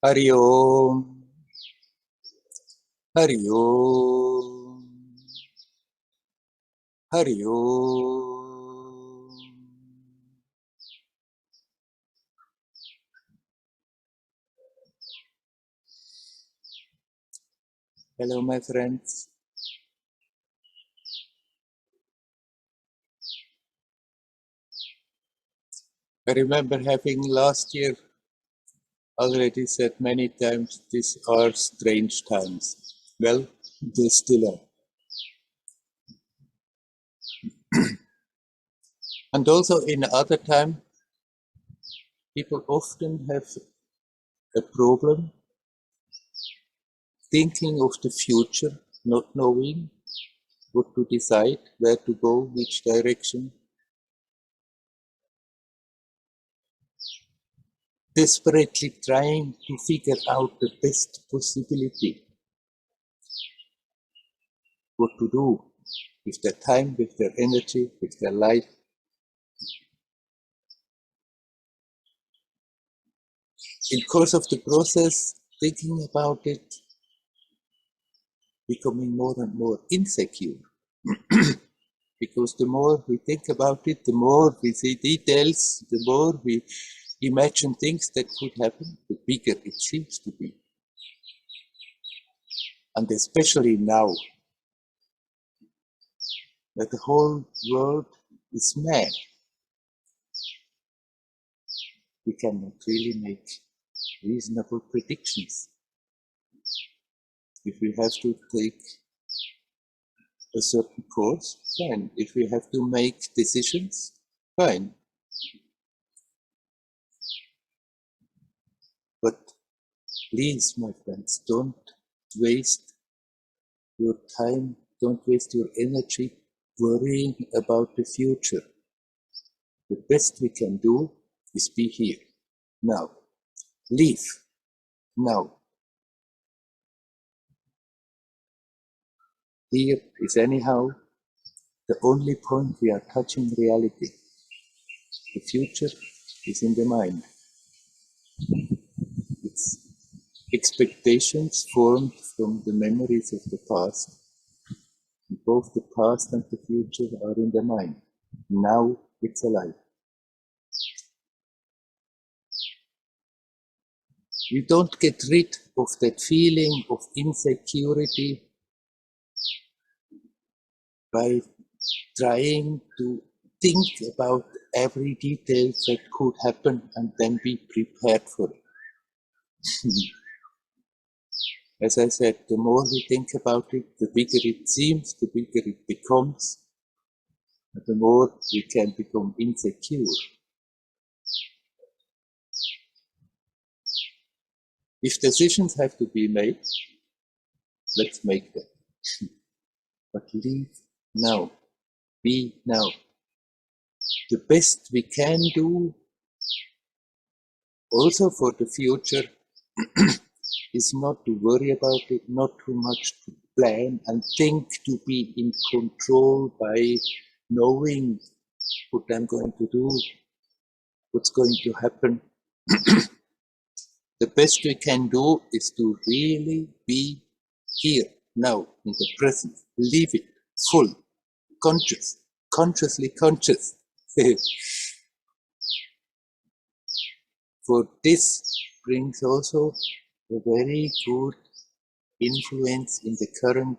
Hari Om, Hari Om, Hari Om. Hello, my friends. I remember having last year already said many times, these are strange times. Well, they still are. And also in other time, people often have a problem thinking of the future, not knowing what to decide, where to go, which direction. Desperately trying to figure out the best possibility, what to do with their time, with their energy, with their life. In course of the process, thinking about it, becoming more and more insecure. Because the more we think about it, the more we see details, the more we imagine things that could happen, the bigger it seems to be. And especially now, that the whole world is mad, we cannot really make reasonable predictions. If we have to take a certain course, fine. If we have to make decisions, fine. But please, my friends, don't waste your time, don't waste your energy worrying about the future. The best we can do is be here, now. Live, now. Here is anyhow the only point we are touching reality. The future is in the mind. It's expectations formed from the memories of the past. Both the past and the future are in the mind. Now it's alive. You don't get rid of that feeling of insecurity by trying to think about every detail that could happen and then be prepared for it. As I said, the more we think about it, the bigger it seems, the bigger it becomes, and the more we can become insecure. If decisions have to be made, let's make them. But live now. Be now. The best we can do, also for the future, is not to worry about it, not too much to plan and think to be in control by knowing what I'm going to do, what's going to happen. The best we can do is to really be here, now, in the present. Live it, full, conscious, consciously conscious. For this brings also a very good influence in the current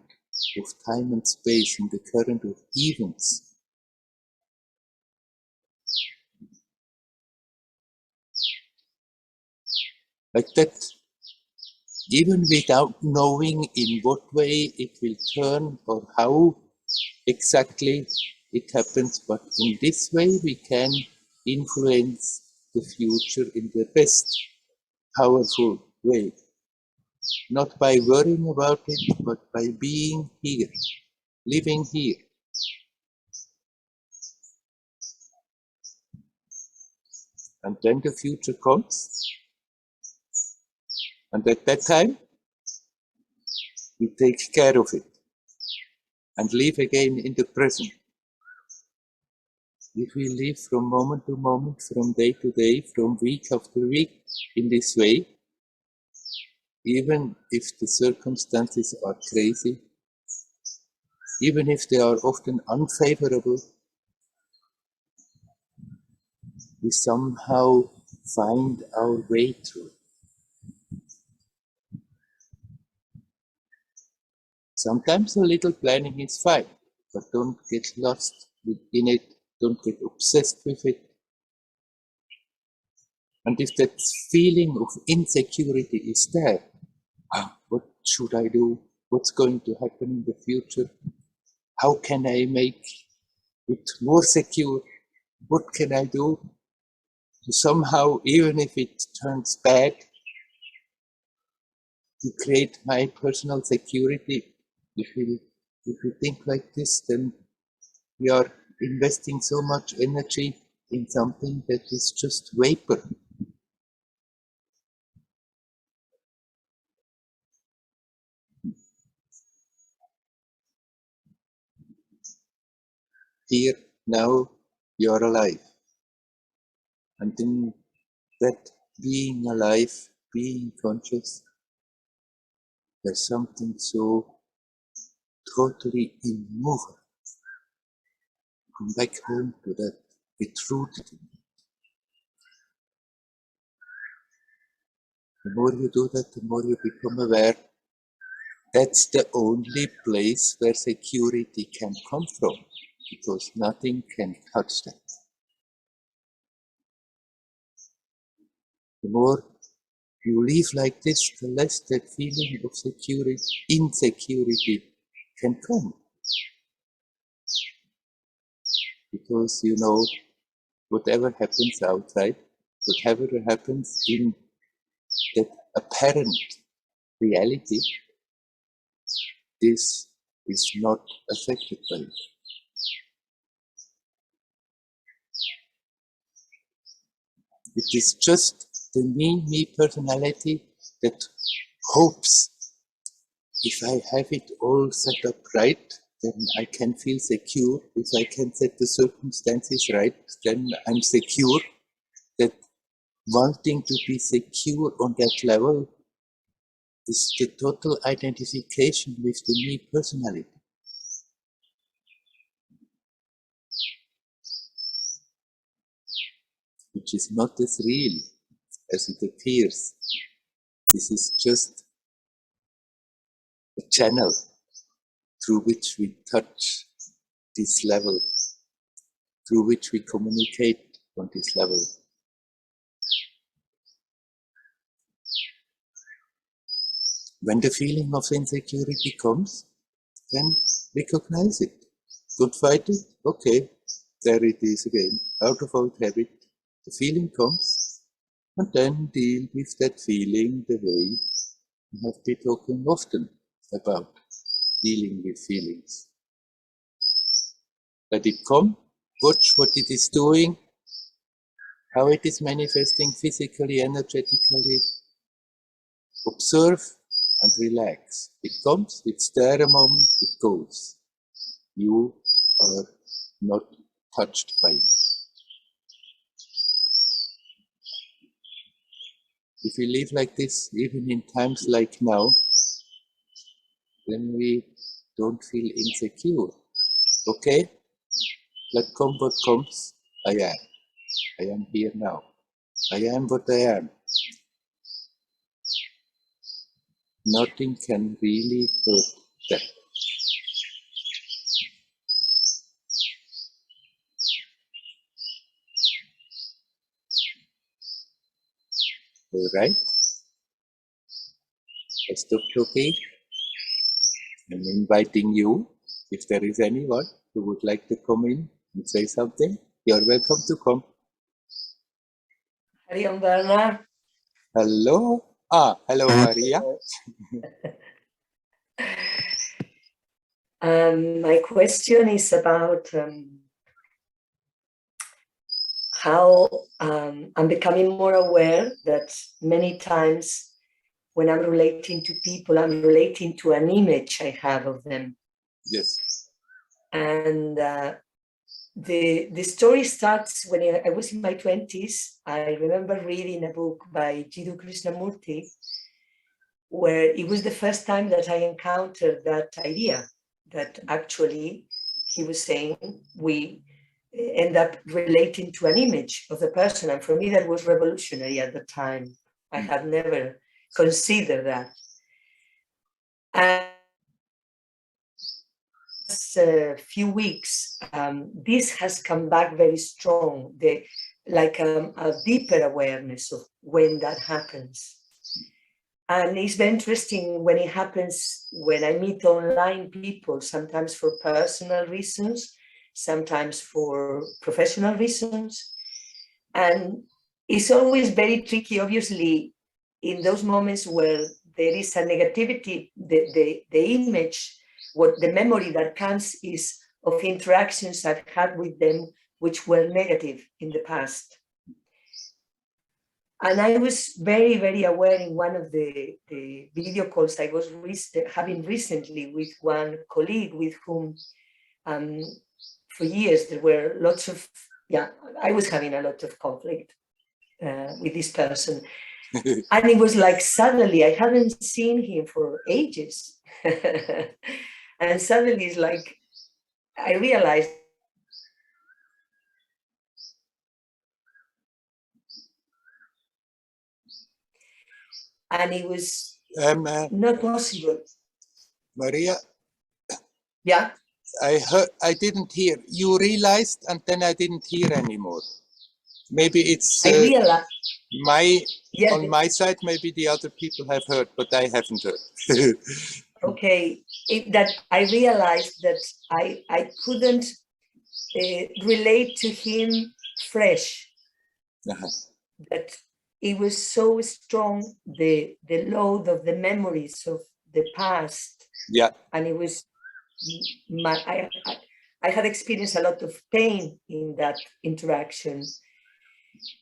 of time and space, in the current of events. Like that, even without knowing in what way it will turn or how exactly it happens, but in this way we can influence the future in the best powerful way. Not by worrying about it, but by being here, living here. And then the future comes, and at that time we take care of it and live again in the present. If we live from moment to moment, from day to day, from week after week in this way, even if the circumstances are crazy, even if they are often unfavorable, we somehow find our way through. Sometimes a little planning is fine, but don't get lost in it, don't get obsessed with it. And if that feeling of insecurity is there, what should I do? What's going to happen in the future? How can I make it more secure? What can I do to somehow, even if it turns bad, to create my personal security? If we think like this, then we are investing so much energy in something that is just vapor. Here, now, you're alive. And in that being alive, being conscious, there's something so totally immovable. Come back home to that, get rooted in it. The more you do that, the more you become aware. That's the only place where security can come from, because nothing can touch that. The more you live like this, the less that feeling of security, insecurity can come. Because you know, whatever happens outside, whatever happens in that apparent reality, this is not affected by it. It is just the me personality that hopes if I have it all set up right, then I can feel secure. If I can set the circumstances right, then I'm secure. That wanting to be secure on that level is the total identification with the me personality. Which is not as real as it appears. This is just a channel through which we touch this level, through which we communicate on this level. When the feeling of insecurity comes, then recognize it. Don't fight it. Okay, there it is again, out of old habit. The feeling comes, and then deal with that feeling the way we have been talking often about dealing with feelings. Let it come, watch what it is doing, how it is manifesting physically, energetically. Observe and relax. It comes, it's there a moment, it goes. You are not touched by it. If we live like this, even in times like now, then we don't feel insecure. Okay? Let come what comes. I am. I am here now. I am what I am. Nothing can really hurt that. All right? I stop talking. I'm inviting you, if there is anyone who would like to come in and say something, you're welcome to come. Hello, Werner. Hello. Hello, Maria. My question is about how I'm becoming more aware that many times when I'm relating to people, I'm relating to an image I have of them. Yes. And the story starts when I was in my 20s. I remember reading a book by Jiddu Krishnamurti, where it was the first time that I encountered that idea, that actually he was saying we end up relating to an image of the person. And for me, that was revolutionary at the time. I had never considered that. And a few weeks, this has come back very strong, like a deeper awareness of when that happens. And it's very interesting when it happens when I meet online people, sometimes for personal reasons, sometimes for professional reasons. And it's always very tricky, obviously, in those moments where there is a negativity, the image, what the memory that comes is of interactions I've had with them which were negative in the past. And I was very, very aware in one of the video calls I was having recently with one colleague with whom for years there were lots of, I was having a lot of conflict with this person. And it was like suddenly I hadn't seen him for ages. And suddenly it's like I realized and it was not possible. Maria? Yeah? I didn't hear. You realized and then I didn't hear anymore. Maybe it's I realized, on my side, maybe the other people have heard, but I haven't heard. Okay, that I realized that I couldn't relate to him fresh. That it was so strong, the load of the memories of the past. Yeah. And it was I had experienced a lot of pain in that interaction.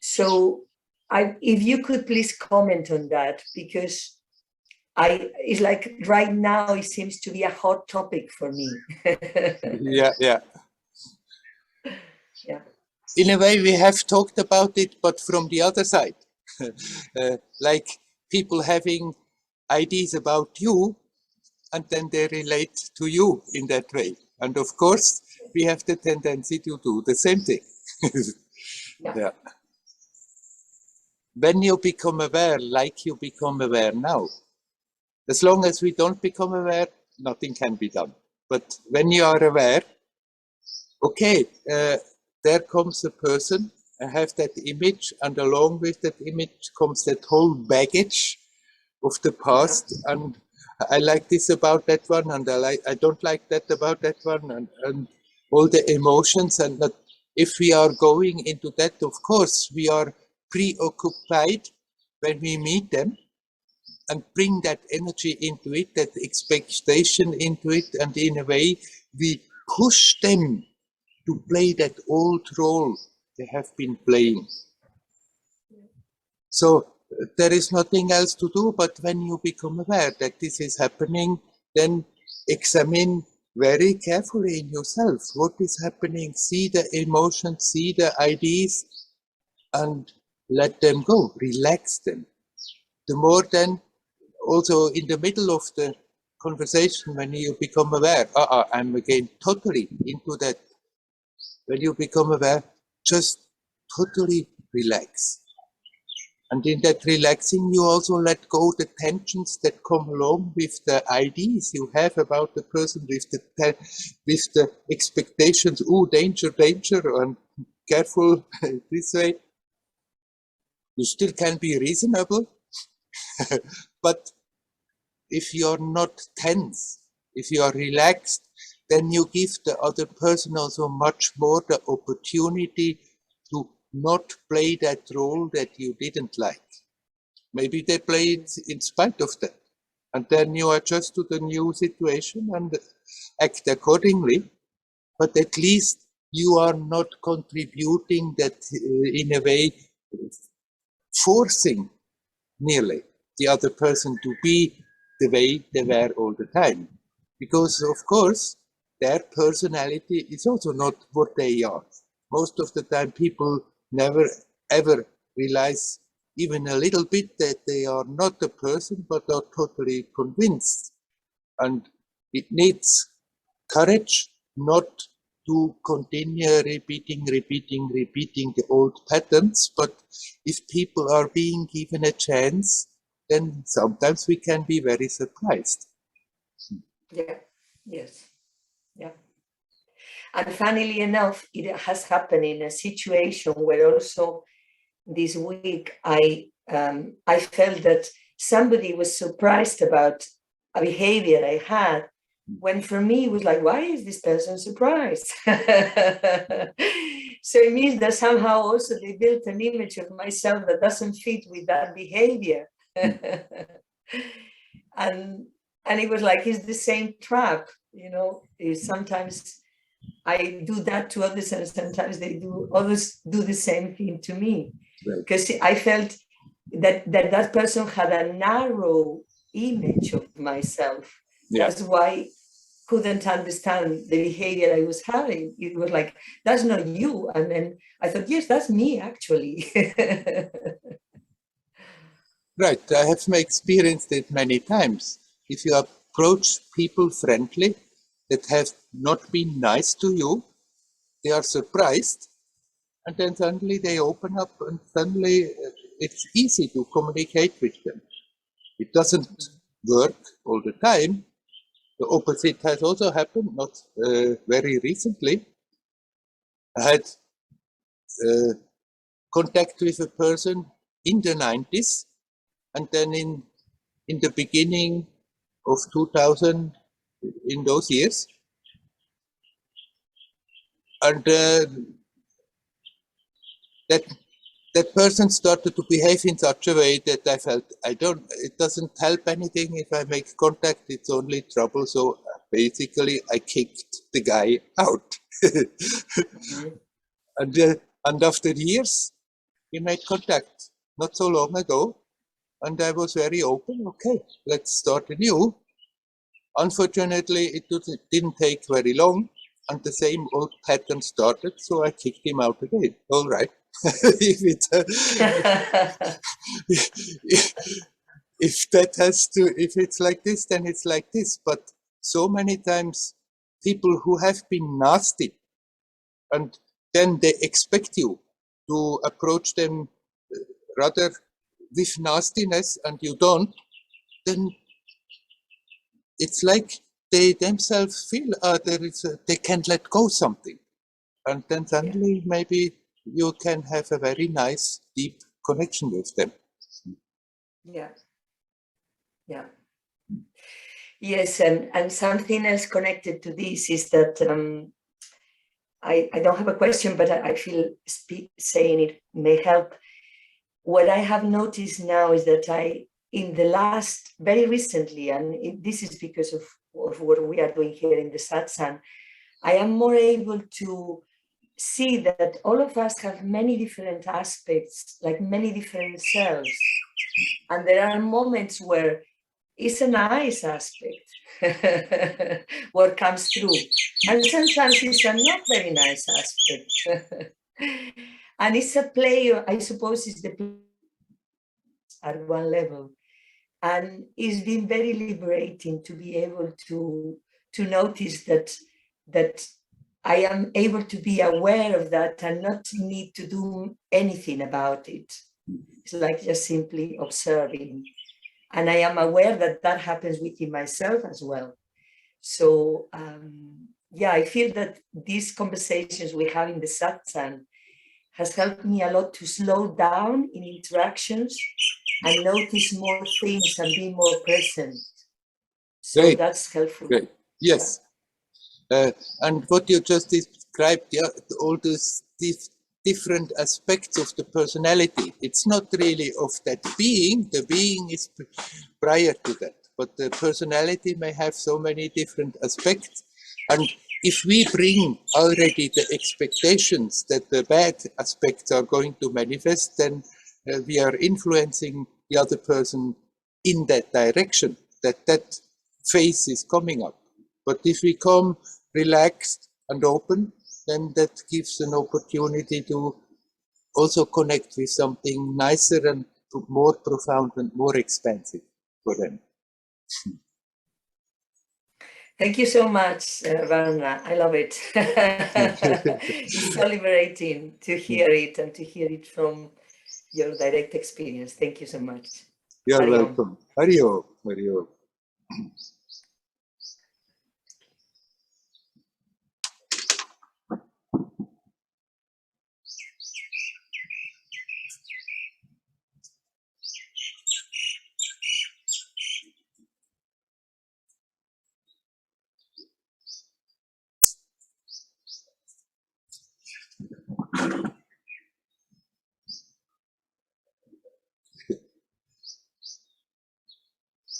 So if you could please comment on that, because it's like right now it seems to be a hot topic for me. Yeah. Yeah. In a way, we have talked about it, but from the other side, like people having ideas about you, and then they relate to you in that way. And of course, we have the tendency to do the same thing. Yeah. When you become aware, like you become aware now, as long as we don't become aware, nothing can be done. But when you are aware, okay, there comes a person, I have that image, and along with that image comes that whole baggage of the past, and I like this about that one, and I don't like that about that one, and all the emotions, and that if we are going into that, of course, we are preoccupied when we meet them, and bring that energy into it, that expectation into it, and in a way, we push them to play that old role they have been playing. So there is nothing else to do, but when you become aware that this is happening, then examine very carefully in yourself what is happening, see the emotions, see the ideas, and let them go, relax them. The more then, also in the middle of the conversation, when you become aware, I'm again totally into that. When you become aware, just totally relax. And in that relaxing, you also let go the tensions that come along with the ideas you have about the person, with the expectations. Oh, danger, danger, and careful this way. You still can be reasonable, but if you're not tense, if you are relaxed, then you give the other person also much more the opportunity to not play that role that you didn't like. Maybe they play it in spite of that. And then you adjust to the new situation and act accordingly. But at least you are not contributing that in a way, forcing nearly the other person to be the way they were all the time. Because of course, their personality is also not what they are. Most of the time people never ever realize even a little bit that they are not a person, but are totally convinced. And it needs courage not to continue repeating the old patterns. But if people are being given a chance, then sometimes we can be very surprised. Yeah, yes, yeah. And funnily enough, it has happened in a situation where also this week I felt that somebody was surprised about a behavior I had, when for me it was like, why is this person surprised? So it means that somehow also they built an image of myself that doesn't fit with that behavior. and it was like, it's the same trap, you know. Sometimes I do that to others, and sometimes others do the same thing to me. Because I felt that person had a narrow image of myself. Yeah. That's why couldn't understand the behavior I was having. It was like, that's not you. And then I thought, yes, that's me actually. Right, I have experienced it many times. If you approach people friendly that have not been nice to you, they are surprised, and then suddenly they open up, and suddenly it's easy to communicate with them. It doesn't work all the time. The opposite has also happened, not very recently. I had contact with a person in the 90s, and then in the beginning of 2000, in those years, and that person started to behave in such a way that I felt it doesn't help anything if I make contact, it's only trouble. So basically I kicked the guy out. And after years, we made contact not so long ago, and I was very open. Okay, let's start anew. Unfortunately, it didn't take very long, and the same old pattern started, so I kicked him out again. All right. if it's like this, then it's like this. But so many times, people who have been nasty, and then they expect you to approach them rather with nastiness, and you don't, then it's like they themselves feel they can let go something, and then suddenly maybe you can have a very nice deep connection with them. Yeah. Yes, and something else connected to this is that I don't have a question, but I feel saying it may help. What I have noticed now is that in the last, very recently, and this is because of what we are doing here in the Satsang, I am more able to see that all of us have many different aspects, like many different selves. And there are moments where it's a nice aspect what comes through. And sometimes it's a not very nice aspect. And it's a play, I suppose it's the play at one level. And it's been very liberating to be able to notice that I am able to be aware of that and not need to do anything about it. It's like just simply observing. And I am aware that that happens within myself as well. So yeah, I feel that these conversations we have in the satsang has helped me a lot to slow down in interactions and notice more things and be more present. So Great. that's helpful. Great. Yes. Yeah. And what you just described, yeah, all these different aspects of the personality, it's not really of that being. The being is prior to that, but the personality may have so many different aspects. And if we bring already the expectations that the bad aspects are going to manifest, then we are influencing the other person in that direction, that phase is coming up. But if we come relaxed and open, then that gives an opportunity to also connect with something nicer and more profound and more expansive for them. Thank you so much, Werner. I love it. It's so liberating to hear it and to hear it from your direct experience. Thank you so much. You're Hari Om. welcome. Hari Om. Hari Om.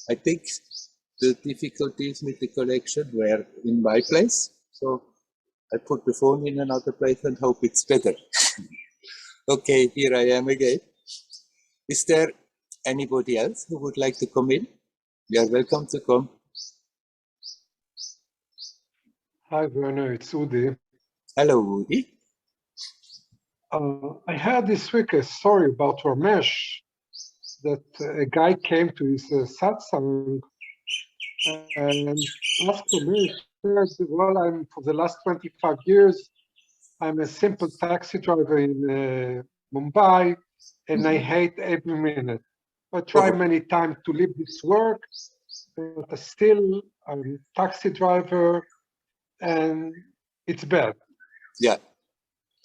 I think the difficulties with the connection were in my place, so I put the phone in another place and hope it's better. Okay, here I am again. Is there anybody else who would like to come in? You are welcome to come. Hi, Werner, it's Udi. Hello, Woody. I had this week a story about Ramesh, that a guy came to his Satsang and asked Ramesh, said, well, for the last 25 years, I'm a simple taxi driver in Mumbai, and I hate every minute. I try many times to leave this work, but still I'm a taxi driver, and it's bad. Yeah.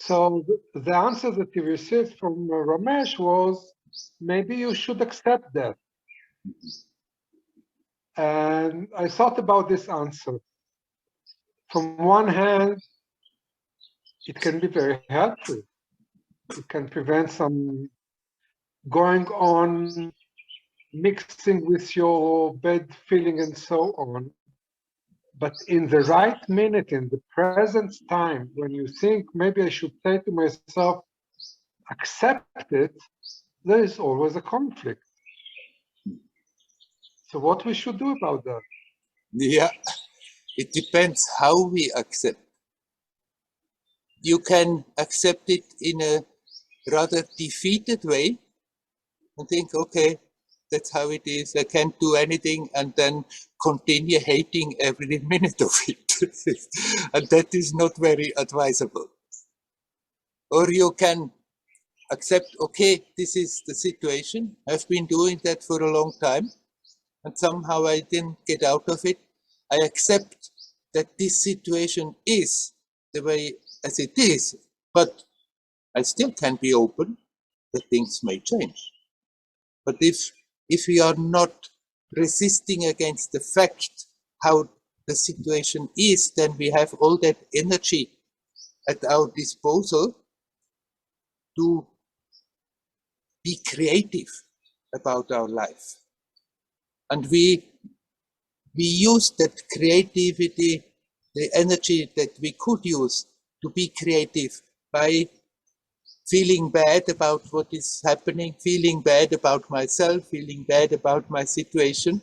So the answer that he received from Ramesh was, maybe you should accept that. And I thought about this answer. From one hand, it can be very helpful. It can prevent some going on, mixing with your bad feeling and so on. But in the right minute, in the present time, when you think maybe I should say to myself, accept it, there is always a conflict. So what we should do about that? Yeah, it depends how we accept. You can accept it in a rather defeated way and think, okay, that's how it is, I can't do anything, and then continue hating every minute of it. And that is not very advisable. Or you can accept, okay, this is the situation, I've been doing that for a long time, and somehow I didn't get out of it. I accept that this situation is the way as it is, but I still can be open that things may change. But if we are not resisting against the fact how the situation is, then we have all that energy at our disposal to be creative about our life. And we use that creativity, the energy that we could use to be creative by feeling bad about what is happening, feeling bad about myself, feeling bad about my situation,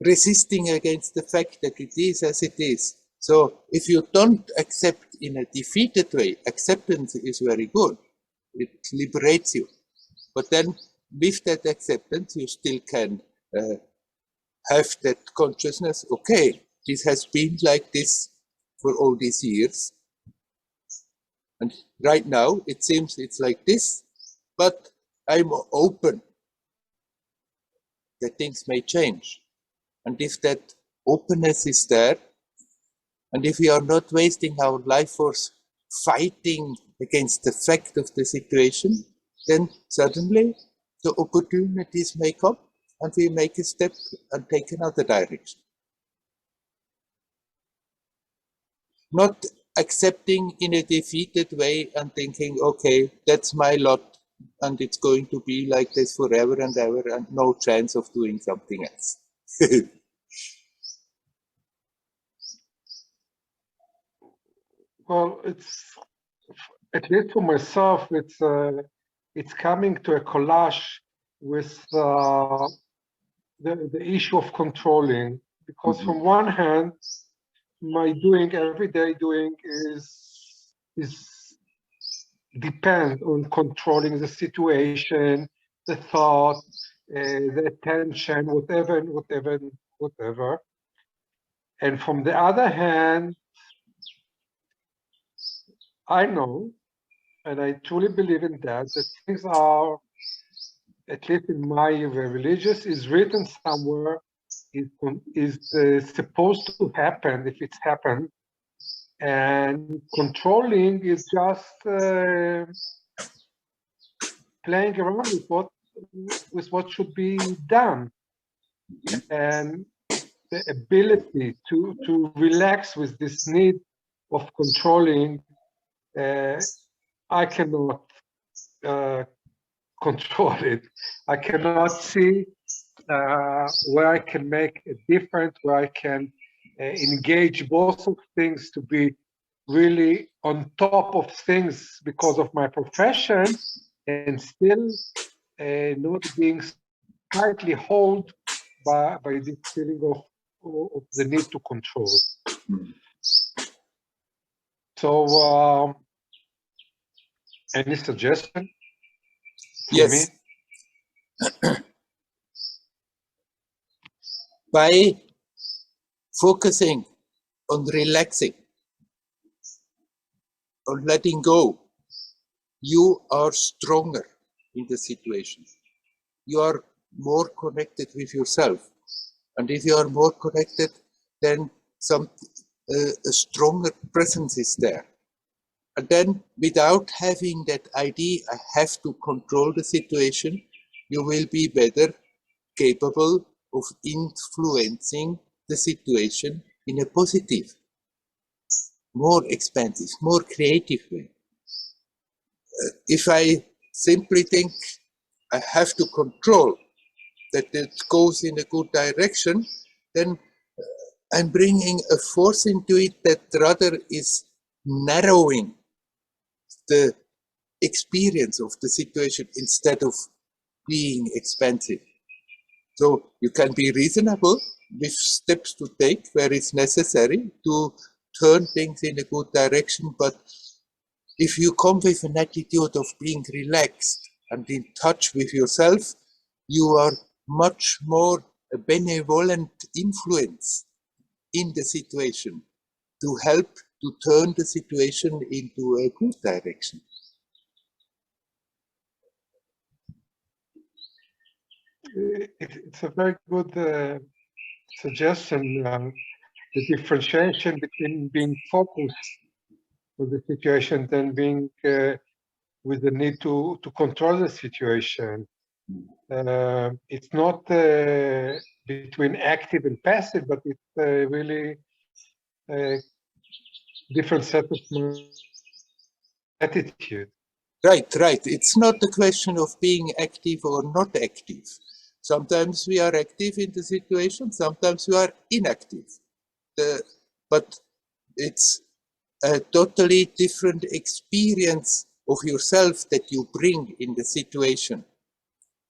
resisting against the fact that it is as it is. So if you don't accept in a defeated way, acceptance is very good. It liberates you. But then with that acceptance, you still can have that consciousness, okay, this has been like this for all these years. And right now, it seems it's like this, but I'm open that things may change. And if that openness is there, and if we are not wasting our life force fighting against the fact of the situation, then suddenly the opportunities may come and we make a step and take another direction. Not accepting in a defeated way and thinking, okay, that's my lot and it's going to be like this forever and ever and no chance of doing something else. Well, it's, at least for myself, it's coming to a collage with the issue of controlling, because from one hand, my doing, everyday doing is depend on controlling the situation, the thought, the attention, whatever. And from the other hand, I know, and I truly believe in that things are, at least in my religious, is written somewhere, is supposed to happen if it's happened. And controlling is just playing around with what should be done. And the ability to relax with this need of controlling, I cannot control it. I cannot see where I can make a difference, where I can engage both of things to be really on top of things because of my profession, and still not being slightly held by this feeling of the need to control. So, any suggestion for Yes. me? By focusing on relaxing, on letting go, you are stronger in the situation. You are more connected with yourself. And if you are more connected, then a stronger presence is there. And then without having that idea, I have to control the situation, you will be better capable of influencing the situation in a positive, more expansive, more creative way. If I simply think I have to control that it goes in a good direction, then I'm bringing a force into it that rather is narrowing the experience of the situation instead of being expansive. So you can be reasonable with steps to take where it's necessary to turn things in a good direction, but if you come with an attitude of being relaxed and in touch with yourself, you are much more a benevolent influence in the situation to help to turn the situation into a good direction. It's a very good suggestion. The differentiation between being focused on the situation and being with the need to control the situation. It's not between active and passive, but it's really a different set of attitude. Right. It's not a question of being active or not active. Sometimes we are active in the situation, sometimes we are inactive. But it's a totally different experience of yourself that you bring in the situation.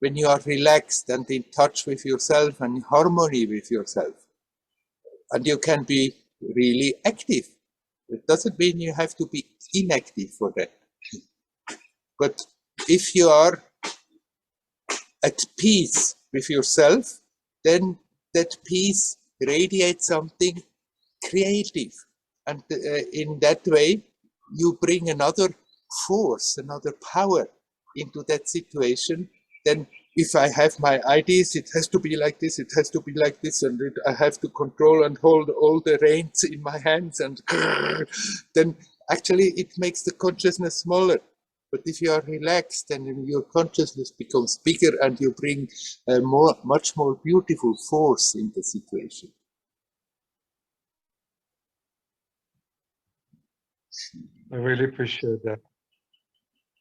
When you are relaxed and in touch with yourself and in harmony with yourself. And you can be really active. It doesn't mean you have to be inactive for that. But if you are at peace with yourself, then that peace radiates something creative. And in that way, you bring another force, another power into that situation. Then if I have my ideas, it has to be like this, it has to be like this, and I have to control and hold all the reins in my hands, and then actually it makes the consciousness smaller. But if you are relaxed, then your consciousness becomes bigger and you bring a much more beautiful force in the situation. I really appreciate that.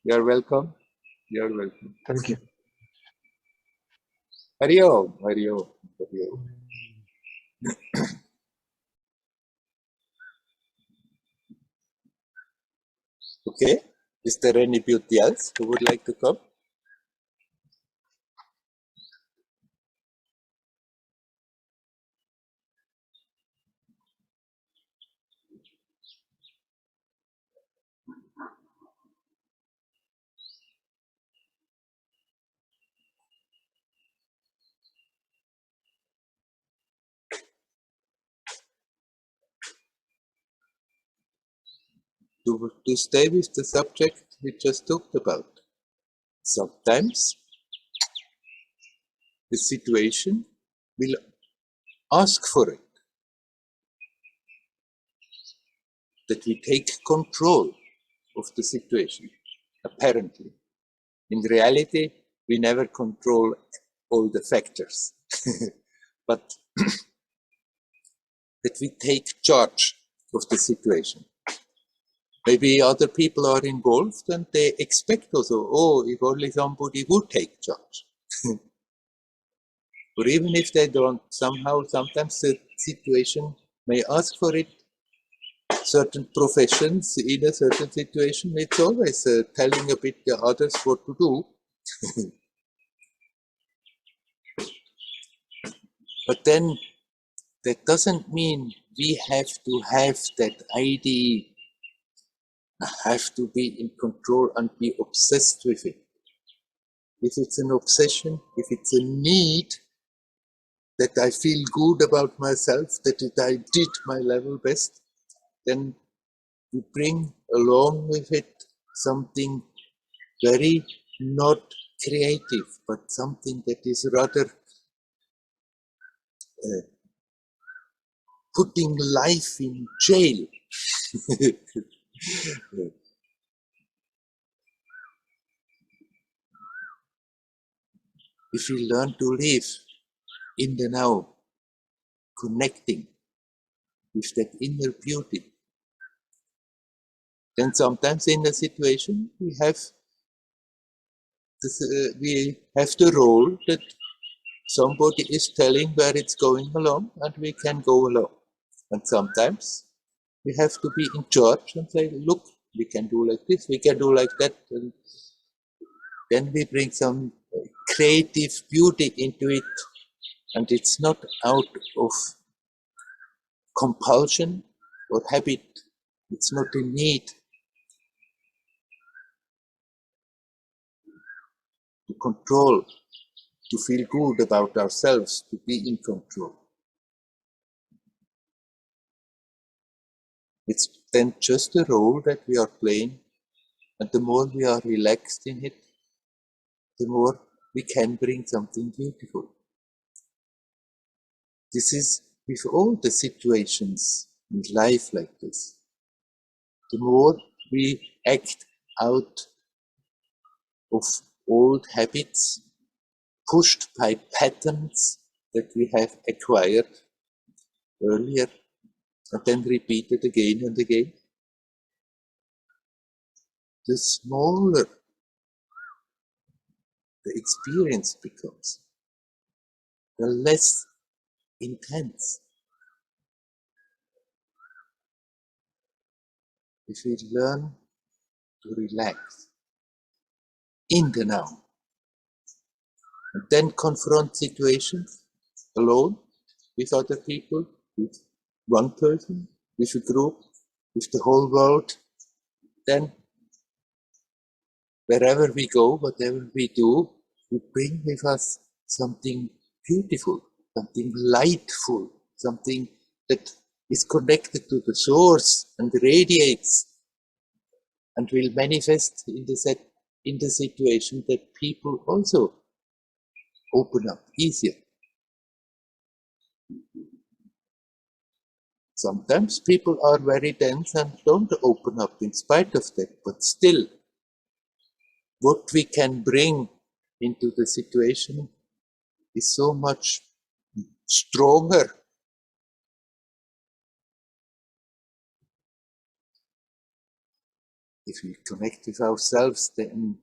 You're welcome. You're welcome. Thank you. Hari Om, Hari Om, Hari Om. Okay. Is there anybody else who would like to come? to stay with the subject we just talked about. Sometimes the situation will ask for it, that we take control of the situation, apparently. In reality, we never control all the factors, but that we take charge of the situation. Maybe other people are involved and they expect also, oh, if only somebody would take charge. Or even if they don't, somehow, sometimes the situation may ask for it. Certain professions in a certain situation, it's always telling a bit the others what to do. But then that doesn't mean we have to have that idea, have to be in control and be obsessed with it. If it's an obsession, if it's a need, that I feel good about myself, that I did my level best, then you bring along with it something very not creative, but something that is rather putting life in jail. If we learn to live in the now, connecting with that inner beauty, then sometimes in a situation we have the role that somebody is telling where it's going along and we can go along. And sometimes we have to be in charge and say, look, we can do like this, we can do like that. And then we bring some creative beauty into it. And it's not out of compulsion or habit. It's not a need to control, to feel good about ourselves, to be in control. It's then just a role that we are playing, and the more we are relaxed in it, the more we can bring something beautiful. This is with all the situations in life like this. The more we act out of old habits, pushed by patterns that we have acquired earlier, and then repeated again and again, the smaller the experience becomes, the less intense. If we learn to relax in the now, and then confront situations alone, with other people, with one person, with a group, with the whole world, then wherever we go, whatever we do, we bring with us something beautiful, something lightful, something that is connected to the source and radiates and will manifest in the situation that people also open up easier. Sometimes people are very dense and don't open up in spite of that, but still, what we can bring into the situation is so much stronger. If we connect with ourselves, then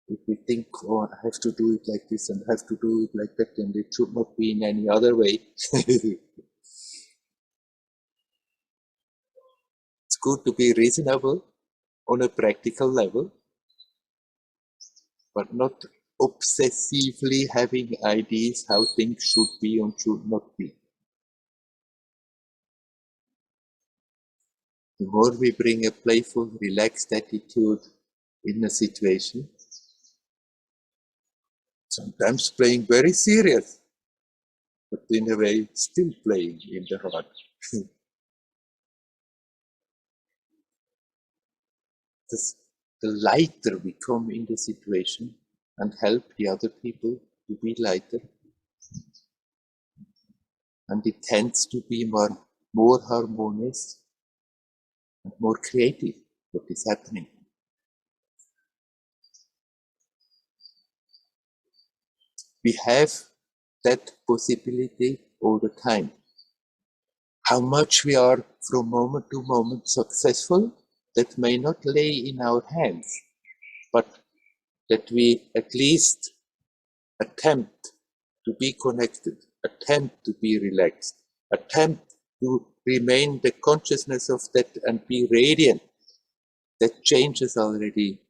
if we think, oh, I have to do it like this and I have to do it like that, and it should not be in any other way. It's good to be reasonable on a practical level, but not obsessively having ideas how things should be and should not be. The more we bring a playful, relaxed attitude in a situation, sometimes playing very serious, but in a way still playing in the heart. the lighter we come in the situation and help the other people to be lighter. And it tends to be more harmonious and more creative, what is happening. We have that possibility all the time. How much we are from moment to moment successful, that may not lay in our hands, but that we at least attempt to be connected, attempt to be relaxed, attempt to remain the consciousness of that and be radiant. That changes already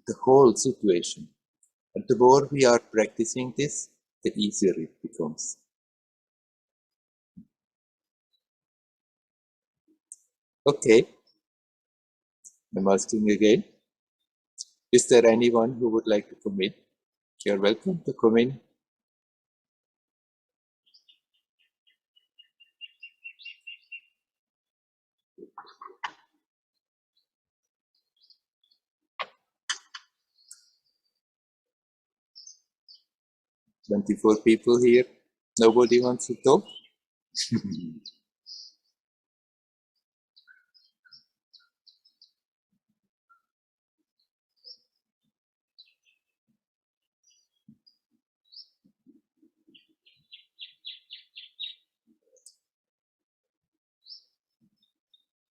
the whole situation. And the more we are practicing this, the easier it becomes. Okay, I'm asking again. Is there anyone who would like to come in? You're welcome to come in. "24 people here. Nobody wants to talk?"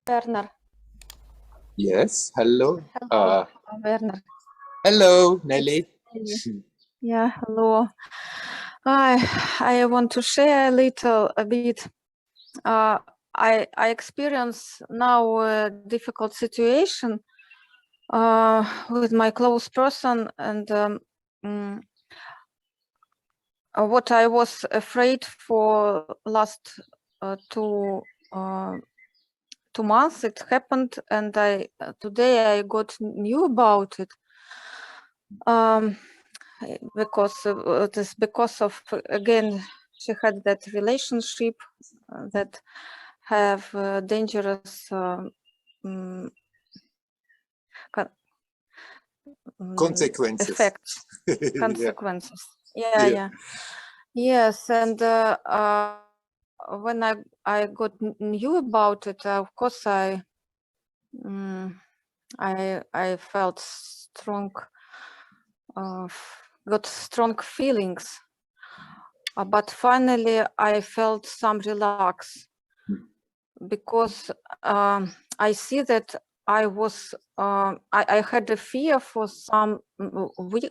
Werner. Yes, hello. Hello, Werner. Hello, Nelly. Yeah, hello. I want to share a bit. I experience now a difficult situation with my close person, and what I was afraid for last 2 months, it happened, and today I got knew about it. Because it is because of, again, she had that relationship that have dangerous Consequences. Effects, Yeah. consequences. Yeah. Yes, and when I got knew about it, of course I felt strong, got strong feelings, but finally I felt some relax, because I see that I was I had a fear for some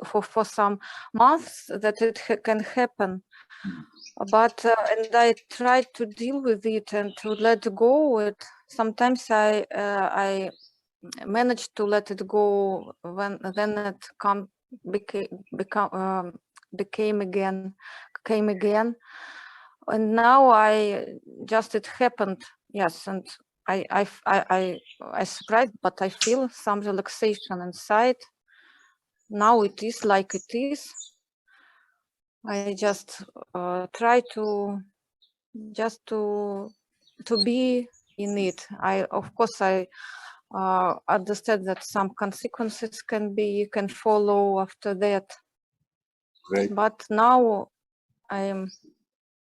for some months that it can happen, but and I tried to deal with it and to let go it. Sometimes I managed to let it go when then it came again, and now it happened. Yes, and I surprised, but I feel some relaxation inside. Now it is like it is. I just try to be in it. Of course I understand that some consequences can follow after that. Right. But now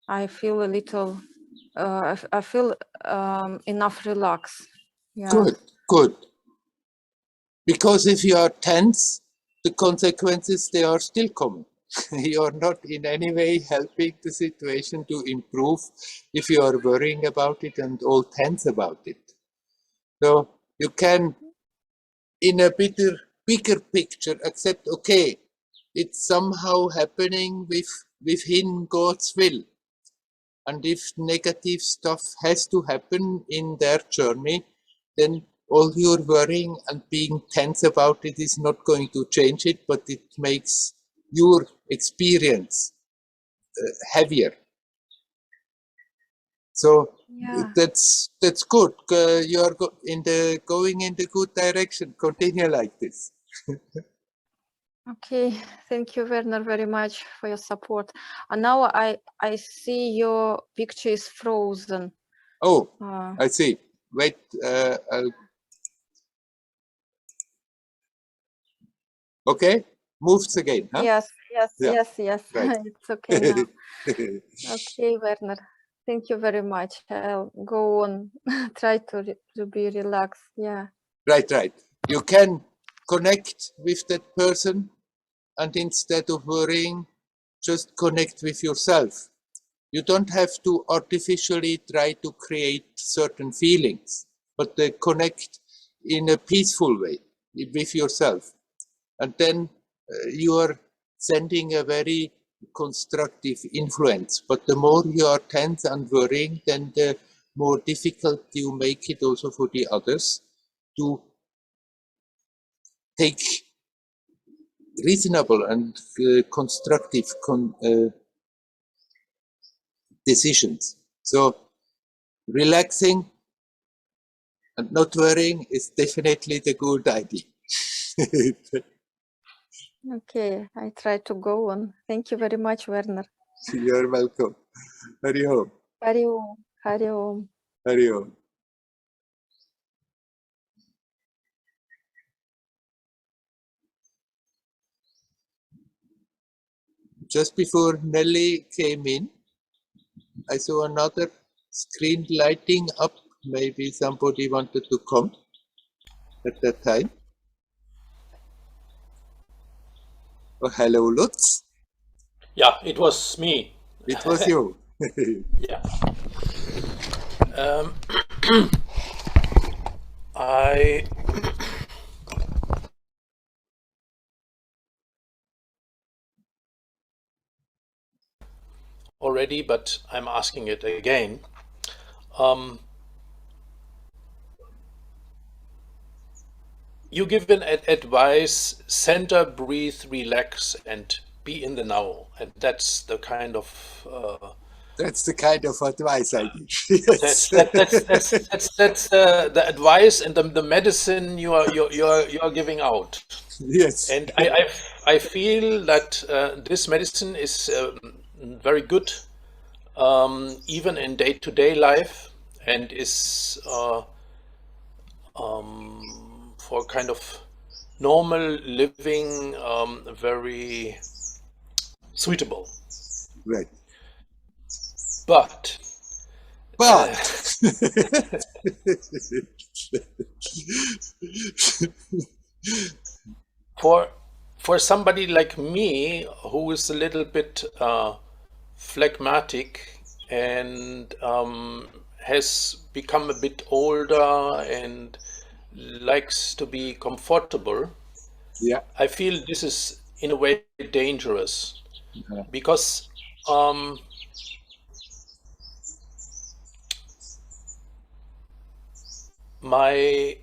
I feel a little. I feel enough relax. Yeah. Good. Because if you are tense, the consequences, they are still coming. You are not in any way helping the situation to improve if you are worrying about it and all tense about it. So you can, in a bigger picture, accept, okay, it's somehow happening within God's will. And if negative stuff has to happen in their journey, then all your worrying and being tense about it is not going to change it, but it makes your experience heavier. So that's good. You are going in the good direction. Continue like this. Okay, thank you, Werner, very much for your support. And now I see your picture is frozen. Oh, I see. Wait, Okay, moves again, huh? Yes, yes, Yeah, yes. right. It's okay now. Okay, Werner. Thank you very much. I'll go on, try to be relaxed. Yeah. Right. You can connect with that person, and instead of worrying, just connect with yourself. You don't have to artificially try to create certain feelings, but connect in a peaceful way with yourself. And then you are sending a very constructive influence. But the more you are tense and worrying, then the more difficult you make it also for the others to take reasonable and constructive decisions. So relaxing and not worrying is definitely the good idea. Okay, I try to go on. Thank you very much, Werner. You're welcome. Hari Om. Hari Om. Hari Om. Hari Om. Just before Nelly came in, I saw another screen lighting up. Maybe somebody wanted to come at that time. Oh, hello, Lutz. Yeah, it was me. It was you. Yeah. I already, but I'm asking it again. You give an advice, center, breathe, relax, and be in the now. And that's the kind of That's the kind of advice I give. Yes. that's the advice and the medicine you're giving out. Yes. And I feel that this medicine is very good even in day-to-day life, and is for kind of normal living very suitable. Right. But for somebody like me who is a little bit phlegmatic and has become a bit older and likes to be comfortable, yeah. I feel this is in a way dangerous because my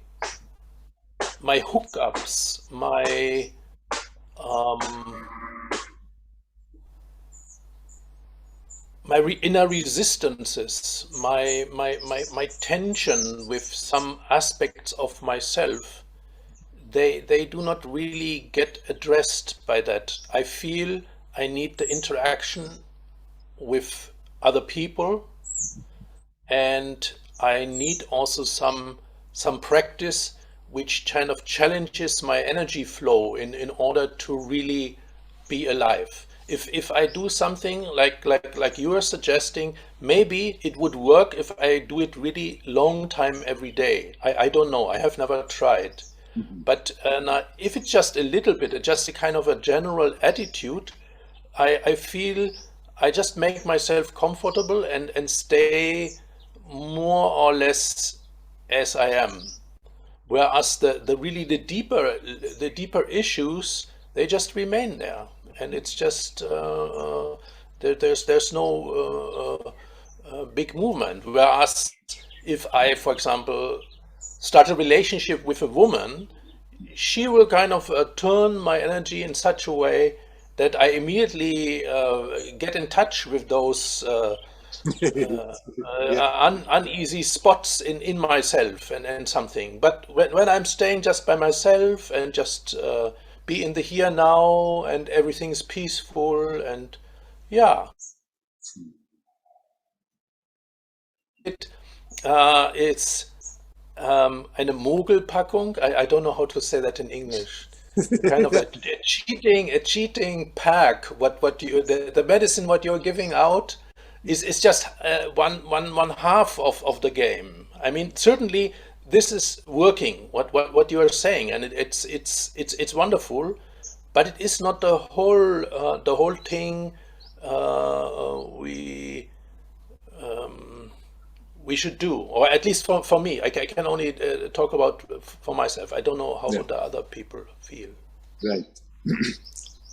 hookups, my inner resistances, my tension with some aspects of myself, they do not really get addressed by that. I feel I need the interaction with other people, and I need also some practice which kind of challenges my energy flow in order to really be alive. If I do something like you are suggesting, maybe it would work if I do it really long time every day. I don't know. I have never tried. But if it's just a little bit, just a kind of a general attitude, I feel I just make myself comfortable and stay more or less as I am. Whereas the deeper issues, they just remain there, and it's just there's no big movement. Whereas if I, for example, start a relationship with a woman, she will kind of turn my energy in such a way that I immediately get in touch with those uneasy spots in myself and something. But when I'm staying just by myself and just be in the here now and everything's peaceful and yeah, it's eine Mogelpackung. I don't know how to say that in English. kind of a cheating pack. What you the medicine what you're giving out is just one half of the game. I mean, certainly this is working. What you are saying, and it's wonderful, but it is not the whole thing. We should do, or at least for me. I can only talk about for myself. I don't know how Yeah. the other people feel. Right.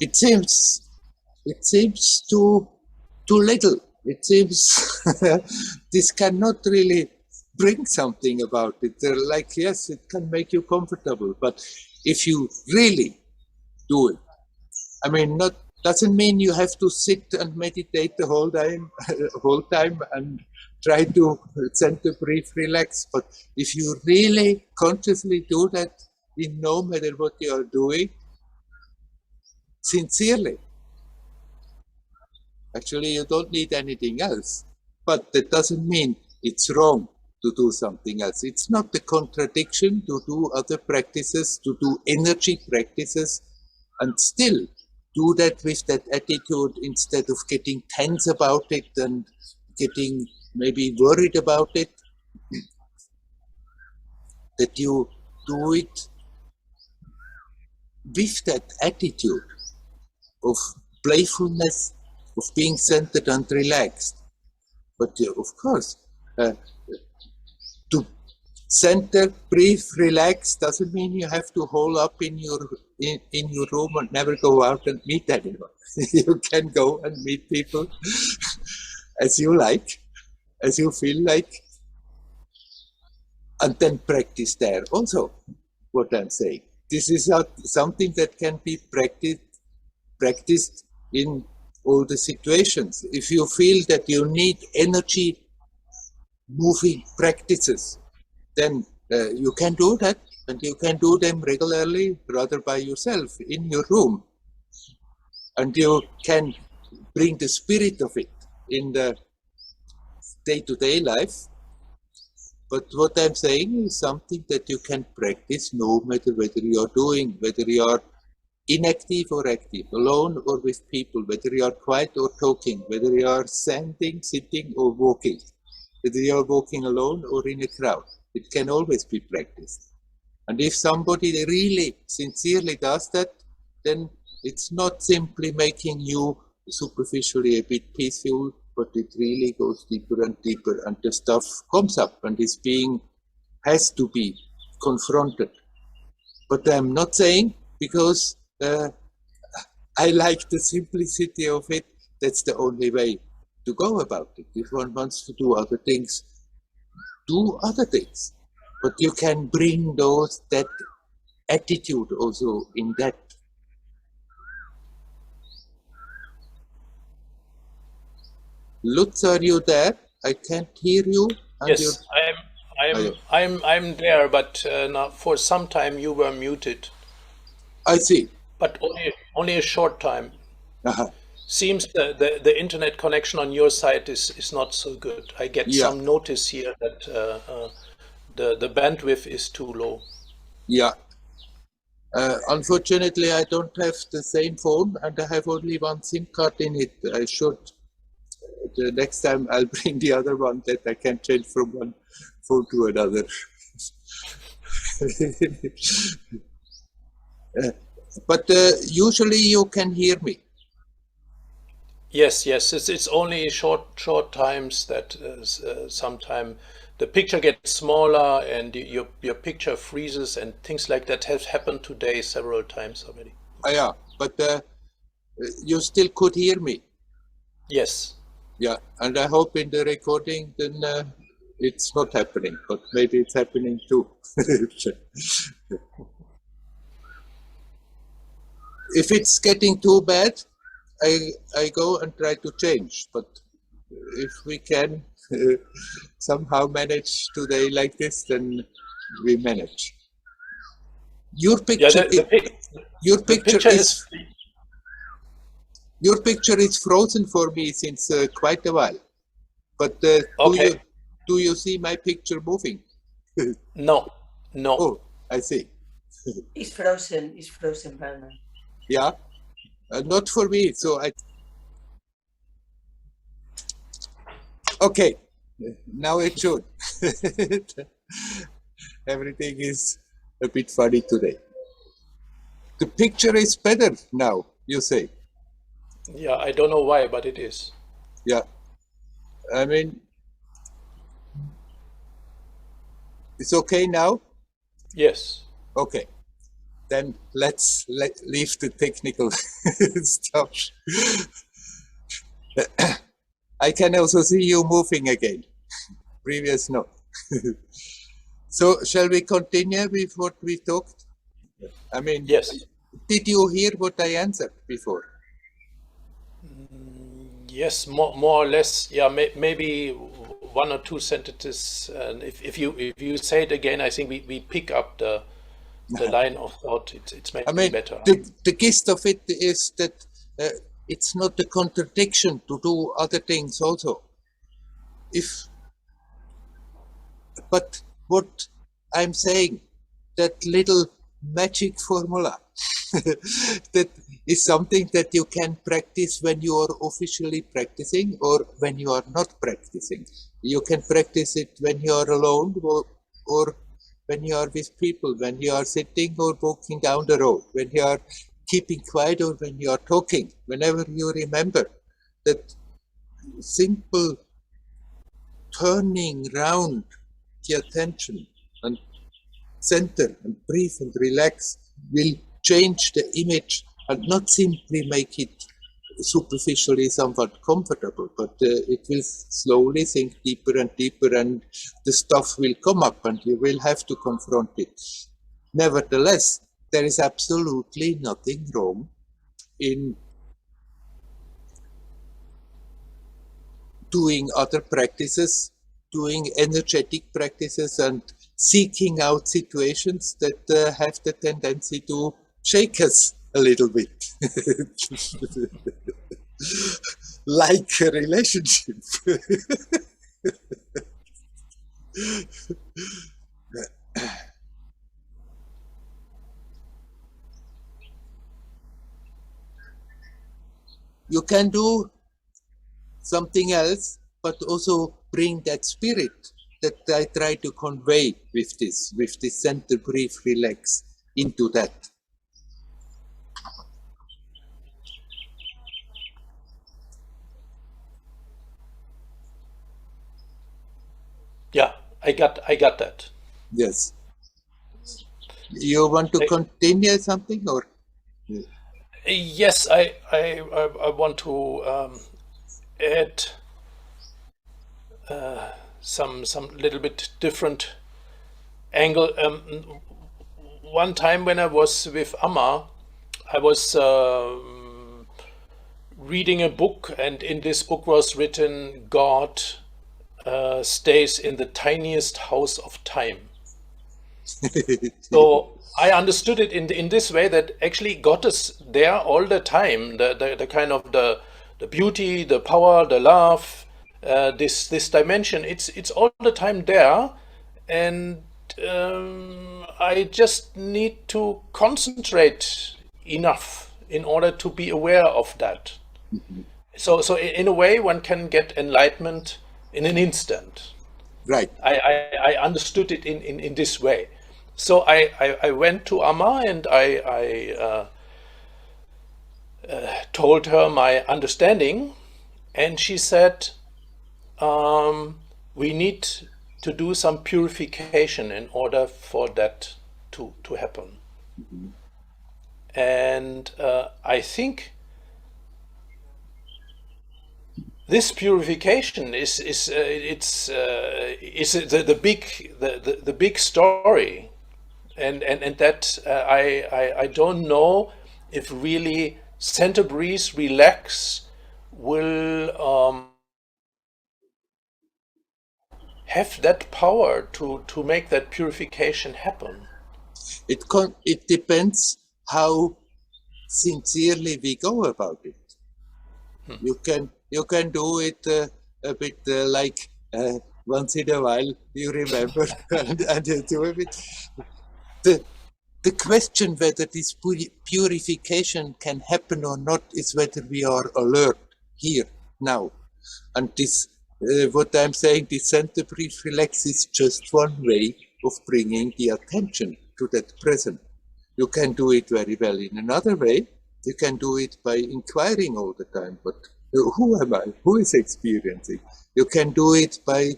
It seems too little. It seems this cannot really bring something about it. They're like, yes, it can make you comfortable, but if you really do it, I mean, not doesn't mean you have to sit and meditate the whole time and try to center, breathe, relax. But if you really consciously do that, in no matter what you are doing, sincerely, actually, you don't need anything else. But that doesn't mean it's wrong to do something else. It's not a contradiction to do other practices, to do energy practices, and still do that with that attitude instead of getting tense about it and getting maybe worried about it. That you do it with that attitude of playfulness, of being centered and relaxed. But of course, to center, breathe, relax doesn't mean you have to hole up in your room and never go out and meet anyone. You can go and meet people as you like, as you feel like, and then practice there. Also, what I'm saying, this is not something that can be practiced in all the situations. If you feel that you need energy moving practices, then you can do that, and you can do them regularly, rather by yourself in your room. And you can bring the spirit of it in the day-to-day life. But what I'm saying is something that you can practice no matter whether you're doing, whether you're inactive or active, alone or with people, whether you're quiet or talking, whether you're standing, sitting or walking, whether you're walking alone or in a crowd. It can always be practiced. And if somebody really sincerely does that, then it's not simply making you superficially a bit peaceful, but it really goes deeper and deeper, and the stuff comes up and has to be confronted. But I'm not saying because I like the simplicity of it, that's the only way to go about it. If one wants to do other things, do other things. But you can bring that attitude also in that. Lutz, are you there? I can't hear you. Yes, I'm there, but now for some time you were muted. I see. But only a short time. Uh-huh. Seems the internet connection on your side is not so good. I get some notice here that the bandwidth is too low. Yeah. Unfortunately, I don't have the same phone, and I have only one SIM card in it. I should. The next time I'll bring the other one that I can change from one phone to another. But usually you can hear me. Yes. It's only short times that sometime the picture gets smaller and your picture freezes and things like that have happened today several times already. Yeah, but you still could hear me. Yes. Yeah, and I hope in the recording then it's not happening, but maybe it's happening too. If it's getting too bad, I go and try to change. But if we can somehow manage today like this, then we manage. Your picture, your picture is frozen for me since quite a while. But do you see my picture moving? No. Oh, I see. It's frozen, Werner. Yeah, not for me. So okay, now it should. Everything is a bit funny today. The picture is better now, you say. Yeah, I don't know why, but it is. Yeah, I mean, it's okay now? Yes. Okay, then let's leave the technical stuff. I can also see you moving again. Previous no. So shall we continue with what we talked? I mean, Yes. did you hear what I answered before? Yes, more or less. Yeah, maybe one or two sentences. And if you say it again, I think we pick up the line of thought. It's maybe I mean, better. the gist of it is that it's not a contradiction to do other things also. But what I'm saying, that little magic formula, that is something that you can practice when you are officially practicing or when you are not practicing. You can practice it when you are alone or when you are with people, when you are sitting or walking down the road, when you are keeping quiet or when you are talking, whenever you remember that simple turning round the attention and center and breathe and relax will change the image and not simply make it superficially somewhat comfortable, but it will slowly sink deeper and deeper and the stuff will come up and you will have to confront it. Nevertheless, there is absolutely nothing wrong in doing other practices, doing energetic practices and seeking out situations that have the tendency to shake us a little bit. Like a relationship. You can do something else, but also bring that spirit that I try to convey with this center, breathe, relax into that. Yeah, I got that. Yes. You want to continue something or? Yes, I want to add some little bit different angle. One time when I was with Amma, I was reading a book, and in this book was written, God stays in the tiniest house of time. So I understood it in this way, that actually God is there all the time. The kind of the beauty, the power, the love, this dimension. It's all the time there, and I just need to concentrate enough in order to be aware of that. So in a way, one can get enlightenment in an instant. Right. I understood it in this way. So I went to Amma and I told her my understanding, and she said, we need to do some purification in order for that to happen. Mm-hmm. And I think this purification is the big story, and that I don't know if really center breeze, relax will have that power to make that purification happen. It depends how sincerely we go about it. You can do it a bit like once in a while you remember and you do it. the question whether this purification can happen or not is whether we are alert here, now. And this, what I'm saying, this center breathe relax is just one way of bringing the attention to that present. You can do it very well in another way. You can do it by inquiring all the time, but who am I? Who is experiencing? You can do it by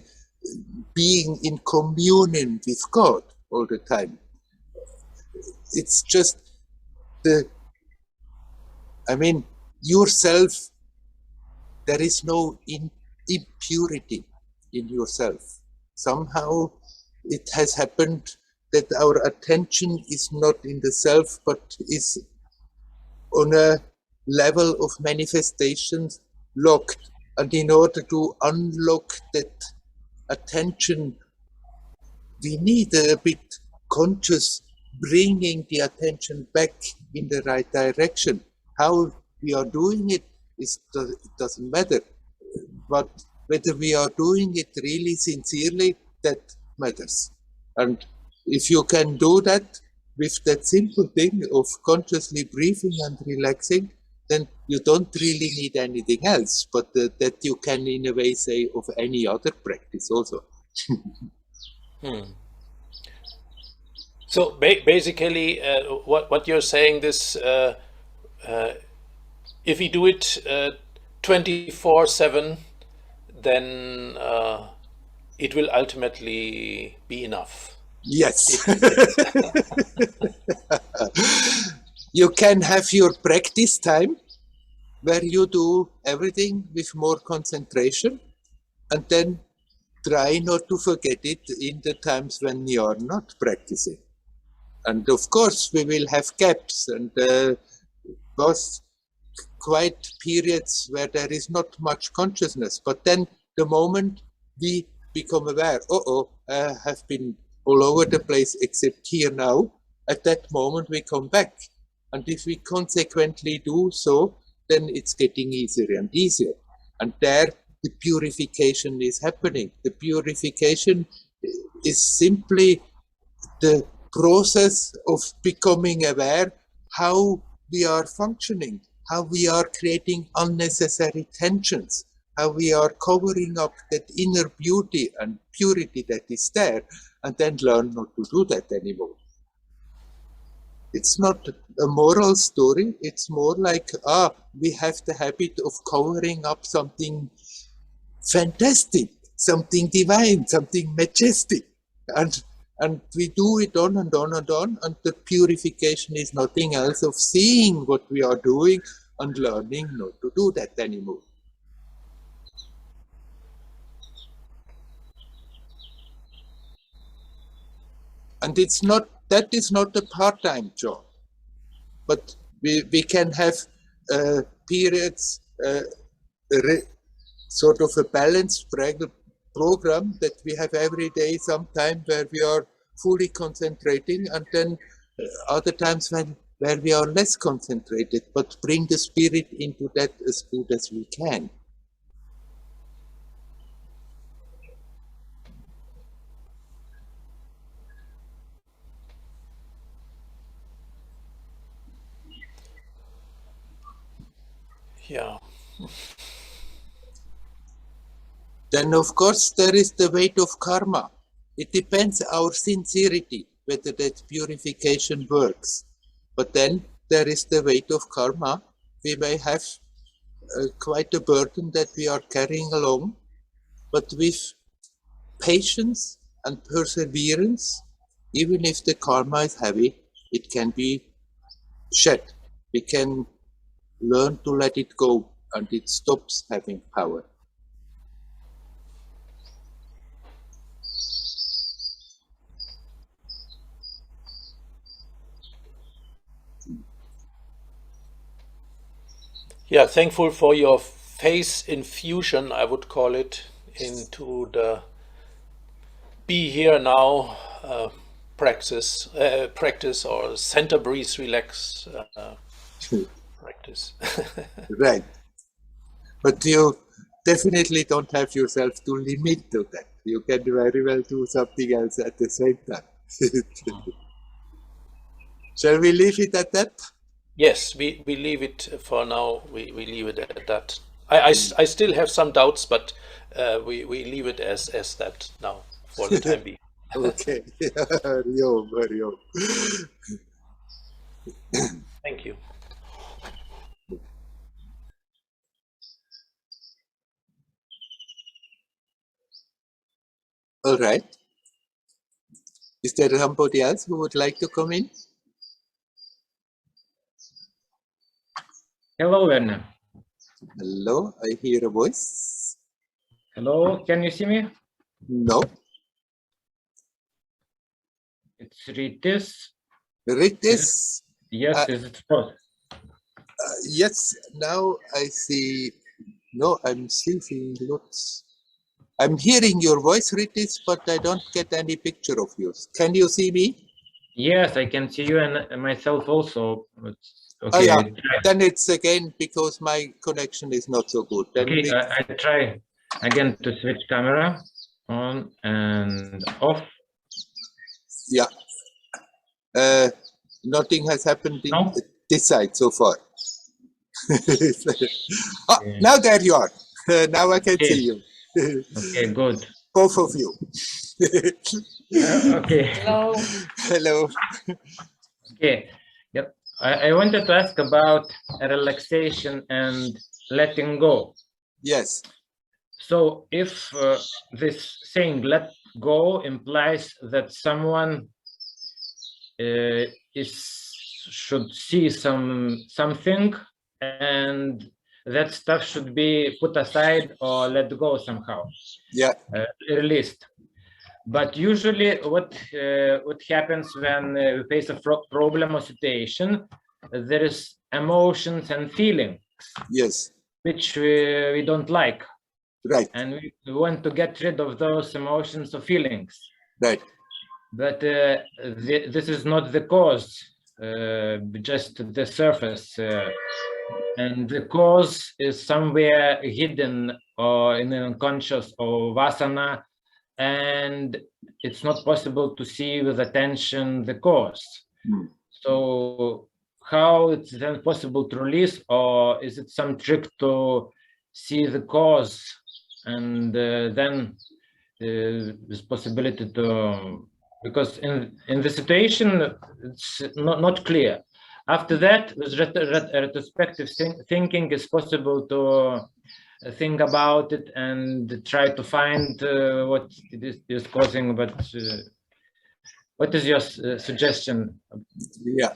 being in communion with God all the time. It's just yourself, there is no impurity in yourself. Somehow it has happened that our attention is not in the self, but is on a level of manifestations locked. And in order to unlock that attention, we need a bit conscious bringing the attention back in the right direction. How we are doing it, it doesn't matter. But whether we are doing it really sincerely, that matters. And if you can do that with that simple thing of consciously breathing and relaxing, then you don't really need anything else, but that you can in a way say of any other practice also. So basically, what you're saying this, if we do it 24/7, then it will ultimately be enough. Yes. You can have your practice time where you do everything with more concentration, and then try not to forget it in the times when you are not practicing. And of course, we will have gaps and both quite periods where there is not much consciousness. But then the moment we become aware, I have been all over the place except here now, at that moment we come back. And if we consequently do so, then it's getting easier and easier. And there the purification is happening. The purification is simply the process of becoming aware how we are functioning, how we are creating unnecessary tensions, how we are covering up that inner beauty and purity that is there, and then learn not to do that anymore. It's not a moral story, it's more like, we have the habit of covering up something fantastic, something divine, something majestic. And we do it on and on and on, and the purification is nothing else of seeing what we are doing and learning not to do that anymore. And that is not a part-time job, but we can have periods, sort of a balanced program that we have every day, sometime where we are fully concentrating, and then other times where we are less concentrated, but bring the spirit into that as good as we can. Yeah. Then, of course, there is the weight of karma. It depends our sincerity, whether that purification works. But then there is the weight of karma. We may have quite a burden that we are carrying along, but with patience and perseverance, even if the karma is heavy, it can be shed. We can learn to let it go, and it stops having power. Yeah, thankful for your face infusion, I would call it, into the be here now practice or center breathe relax practice. Right. But you definitely don't have yourself to limit to that. You can very well do something else at the same time. Shall we leave it at that? Yes, we leave it for now. We leave it at that. I still have some doubts, but we leave it as that now for the time being. Okay. Hariom, hariom. Thank you. All right. Is there somebody else who would like to come in? Hello, Werner. Hello, I hear a voice. Hello, can you see me? No. It's Ritis. Ritis. Yes, is it supposed? Yes, now I see. No, I'm still seeing lots. I'm hearing your voice, Ritis, but I don't get any picture of yours. Can you see me? Yes, I can see you and myself also. Okay, Oh, yeah. try. Then it's again because my connection is not so good. Then Okay, I try again to switch camera on and off. Yeah. Nothing has happened in No? this side so far. Oh, now there you are. Now I can Okay. see you. Okay, good. Both of you. Okay. Hello. Hello. Okay. Yep. I wanted to ask about relaxation and letting go. Yes. So if this saying "let go" implies that someone should see something, and that stuff should be put aside or let go somehow, Yeah. released. But usually, what happens when we face a problem or situation, there is emotions and feelings. Yes. Which we don't like. Right. And we want to get rid of those emotions or feelings. Right. But this is not the cause, just the surface. And the cause is somewhere hidden or in the unconscious or vasana, and it's not possible to see with attention the cause. Mm. So how it's then possible to release, or is it some trick to see the cause and then this possibility to, because in the situation it's not clear. After that, with retrospective thinking, is possible to think about it and try to find what it is causing. But what is your suggestion? Yeah.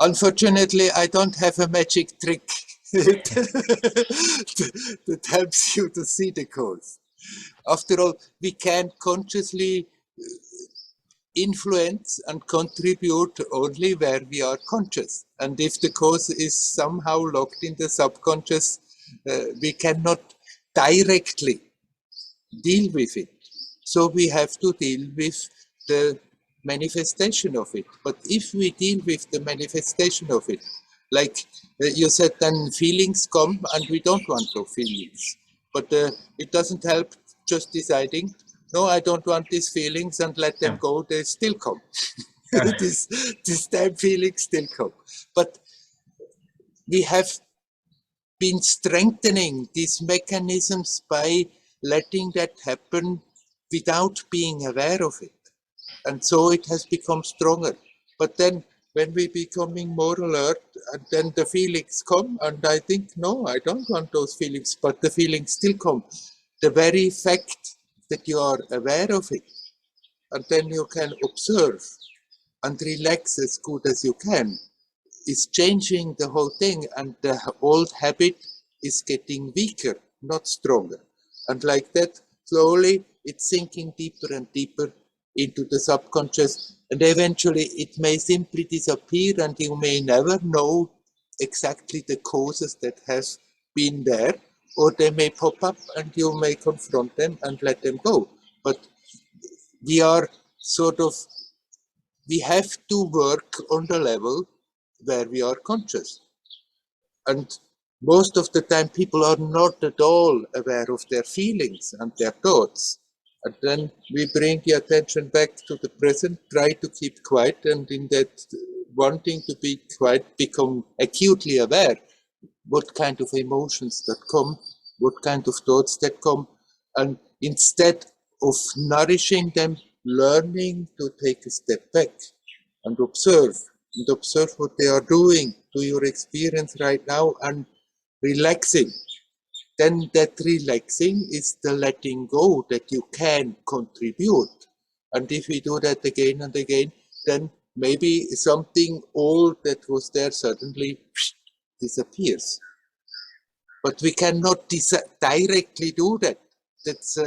Unfortunately, I don't have a magic trick that helps you to see the cause. After all, we can consciously influence and contribute only where we are conscious. And if the cause is somehow locked in the subconscious, we cannot directly deal with it. So we have to deal with the manifestation of it. But if we deal with the manifestation of it, like you said, then feelings come and we don't want those feelings. But it doesn't help just deciding, no, I don't want these feelings, and let them go, they still come. These damn feelings still come. But we have been strengthening these mechanisms by letting that happen without being aware of it. And so it has become stronger. But then when we're becoming more alert, and then the feelings come, and I think, no, I don't want those feelings, but the feelings still come. The very fact that you are aware of it, and then you can observe and relax as good as you can, is changing the whole thing, and the old habit is getting weaker, not stronger. And like that, slowly it's sinking deeper and deeper into the subconscious, and eventually it may simply disappear, and you may never know exactly the causes that have been there, or they may pop up and you may confront them and let them go. But we are we have to work on the level where we are conscious. And most of the time people are not at all aware of their feelings and their thoughts. And then we bring the attention back to the present, try to keep quiet, and in that wanting to become acutely aware what kind of emotions that come, what kind of thoughts that come, and instead of nourishing them, learning to take a step back and observe what they are doing to your experience right now and relaxing. Then that relaxing is the letting go that you can contribute. And if we do that again and again, then maybe something old that was there suddenly disappears. But we cannot directly do that. That's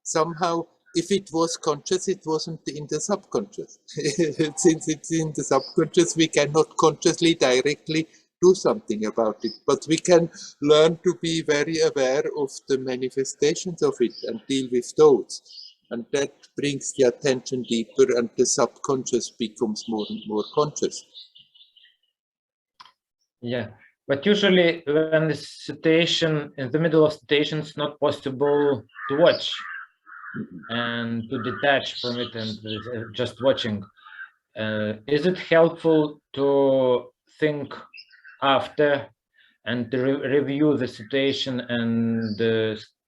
somehow, if it was conscious, it wasn't in the subconscious. Since it's in the subconscious, we cannot consciously directly do something about it. But we can learn to be very aware of the manifestations of it and deal with those. And that brings the attention deeper, and the subconscious becomes more and more conscious. Yeah, but usually when the situation, in the middle of situation, it's not possible to watch and to detach from it and just watching. Is it helpful to think after and to review the situation and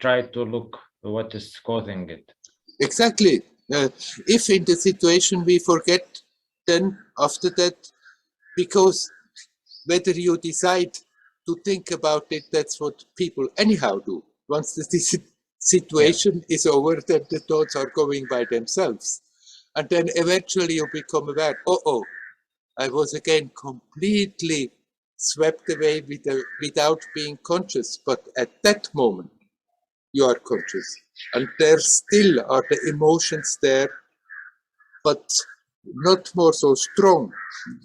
try to look what is causing it? Exactly. If in the situation we forget, then after that, because whether you decide to think about it, that's what people anyhow do. Once the situation is over, then the thoughts are going by themselves. And then eventually you become aware, oh, I was again completely swept away without being conscious. But at that moment, you are conscious. And there still are the emotions there, but not more so strong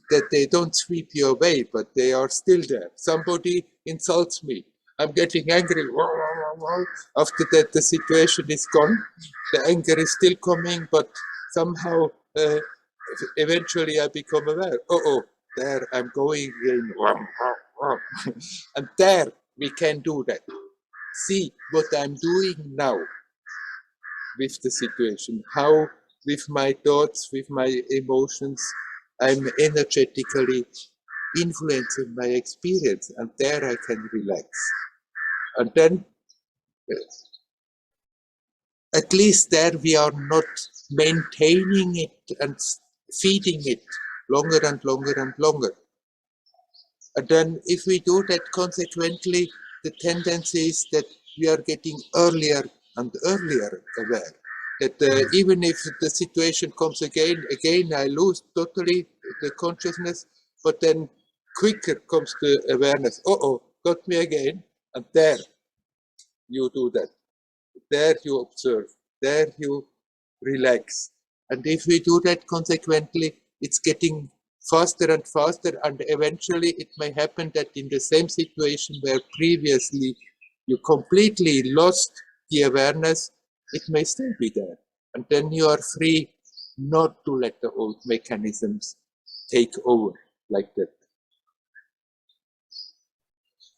that they don't sweep you away, but they are still there. Somebody insults me, I'm getting angry. After that, the situation is gone. The anger is still coming, but somehow eventually I become aware. Oh, there I'm going again. And there we can do that. See what I'm doing now with the situation, how with my thoughts, with my emotions, I'm energetically influencing my experience, and there I can relax. And then at least there we are not maintaining it and feeding it longer and longer and longer. And then if we do that consequently, the tendency is that we are getting earlier and earlier aware. That even if the situation comes again, I lose totally the consciousness, but then quicker comes the awareness. Oh, got me again. And there you do that. There you observe. There you relax. And if we do that consequently, it's getting faster and faster, and eventually it may happen that in the same situation where previously you completely lost the awareness, it may still be there. And then you are free not to let the old mechanisms take over like that.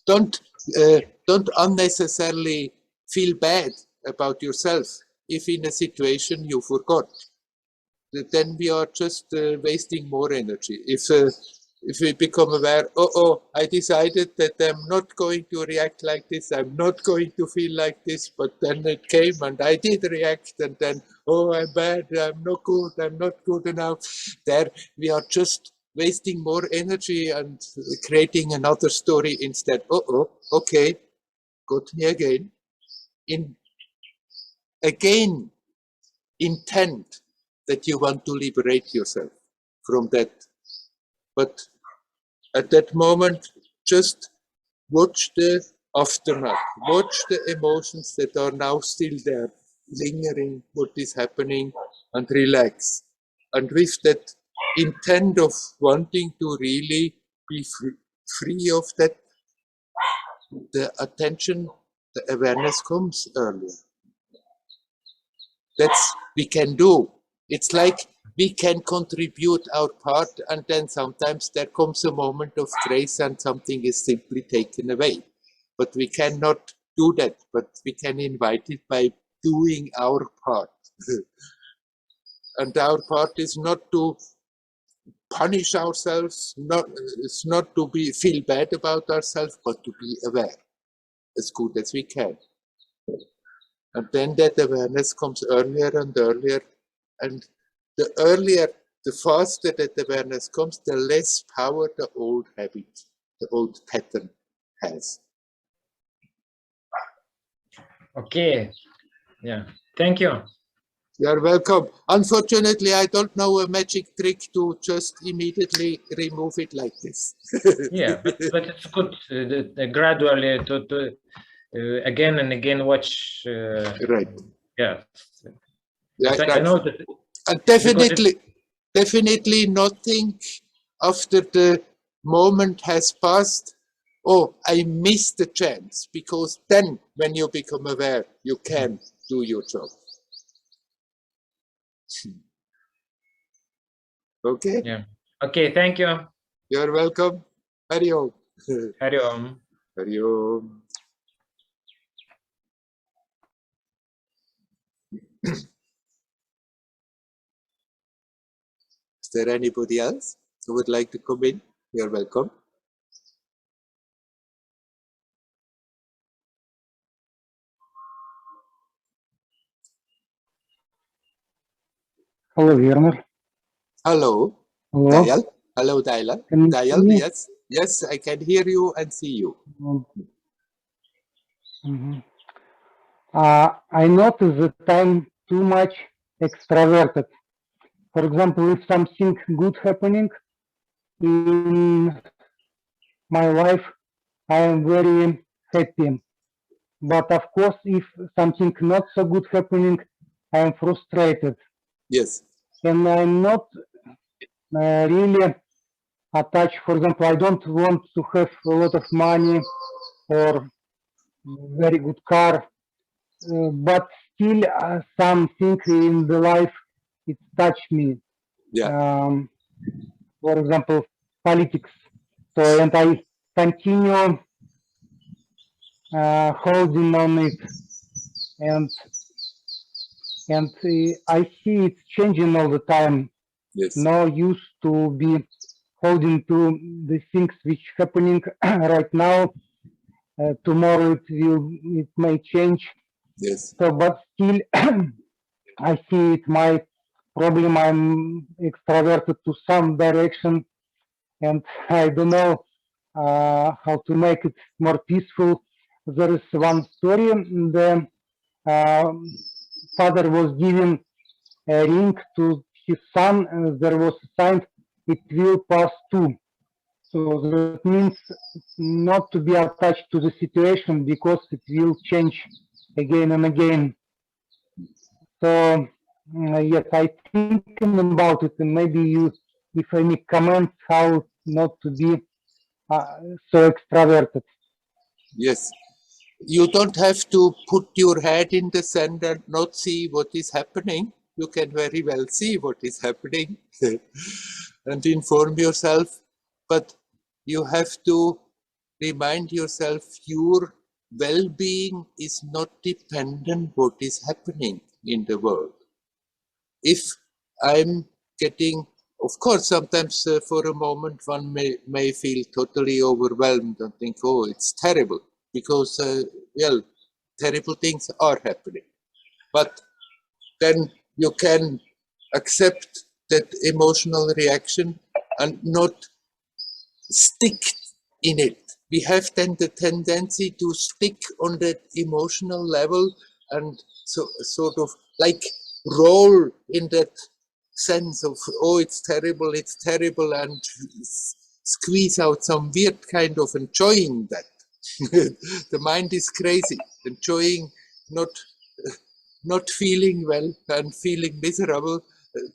Don't unnecessarily feel bad about yourself if in a situation you forgot. Then we are just wasting more energy. If we become aware, I decided that I'm not going to react like this, I'm not going to feel like this, but then it came and I did react, and then, I'm bad, I'm not good enough. There we are just wasting more energy and creating another story instead. Okay, got me again. Again, intend that you want to liberate yourself from that. But at that moment, just watch the aftermath, watch the emotions that are now still there, lingering, what is happening, and relax. And with that intent of wanting to really be free of that, the attention, the awareness comes earlier. That's we can do. It's like we can contribute our part, and then sometimes there comes a moment of grace and something is simply taken away. But we cannot do that, but we can invite it by doing our part. And our part is not to punish ourselves, it's not to feel bad about ourselves, but to be aware as good as we can. And then that awareness comes earlier and earlier, and the faster that awareness comes, the less power the old habit, the old pattern has. Okay. Yeah. Thank you. You're welcome. Unfortunately, I don't know a magic trick to just immediately remove it like this. Yeah, but it's good gradually to again and again watch. Right. Yeah. Yeah, So I right. know that. And definitely not think after the moment has passed, oh, I missed the chance, because then when you become aware, you can do your job. Okay? Yeah. Okay, thank you. You're welcome. Hari Om. Hari Om. Hari Om. Is there anybody else who would like to come in? You're welcome. Hello, Werner. Hello, Hello. Dayal. Hello, Dayal. Can you Dayal, hear me? yes. Yes, I can hear you and see you. Mhm. I notice that I'm too much extroverted. For example, if something good happening in my life, I am very happy. But of course, if something not so good happening, I am frustrated. Yes. And I'm not really attached. For example, I don't want to have a lot of money or very good car, but still something in the life it touched me. Yeah. For example, politics. So and I continue holding on it, and I see it's changing all the time. Yes. No use to be holding to the things which happening right now. Tomorrow it may change. Yes. So, but still, I see it my problem. I'm extroverted to some direction, and I don't know how to make it more peaceful. There is one story. The father was giving a ring to his son, and there was a sign, "It will pass too." So that means not to be attached to the situation because it will change again and again. So yes, I thinking about it, and maybe you, if any comments how not to be so extroverted. Yes. You don't have to put your head in the sand and not see what is happening. You can very well see what is happening and inform yourself. But you have to remind yourself your well-being is not dependent what is happening in the world. If I'm getting, of course, sometimes for a moment one may feel totally overwhelmed and think, oh, it's terrible, because, well, terrible things are happening. But then you can accept that emotional reaction and not stick in it. We have then the tendency to stick on that emotional level and so sort of like roll in that sense of, oh, it's terrible, and squeeze out some weird kind of enjoying that. The mind is crazy, enjoying not feeling well and feeling miserable.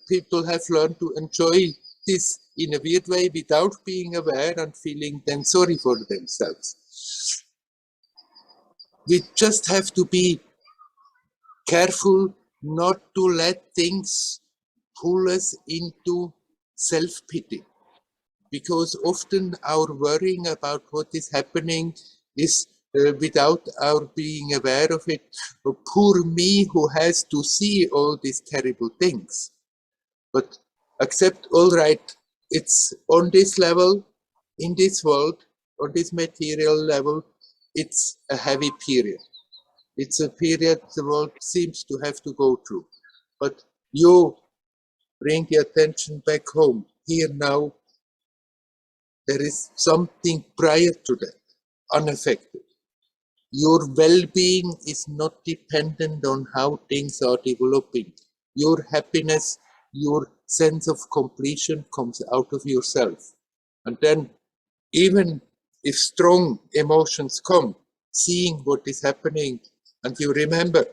People have learned to enjoy this in a weird way without being aware and feeling then sorry for themselves. We just have to be careful not to let things pull us into self-pity, because often our worrying about what is happening is without our being aware of it. Oh, poor me who has to see all these terrible things. But accept, all right, it's on this level, in this world, on this material level, it's a heavy period. It's a period the world seems to have to go through. But you bring the attention back home. Here now, there is something prior to that, unaffected. Your well-being is not dependent on how things are developing. Your happiness, your sense of completion comes out of yourself. And then, even if strong emotions come, seeing what is happening, and you remember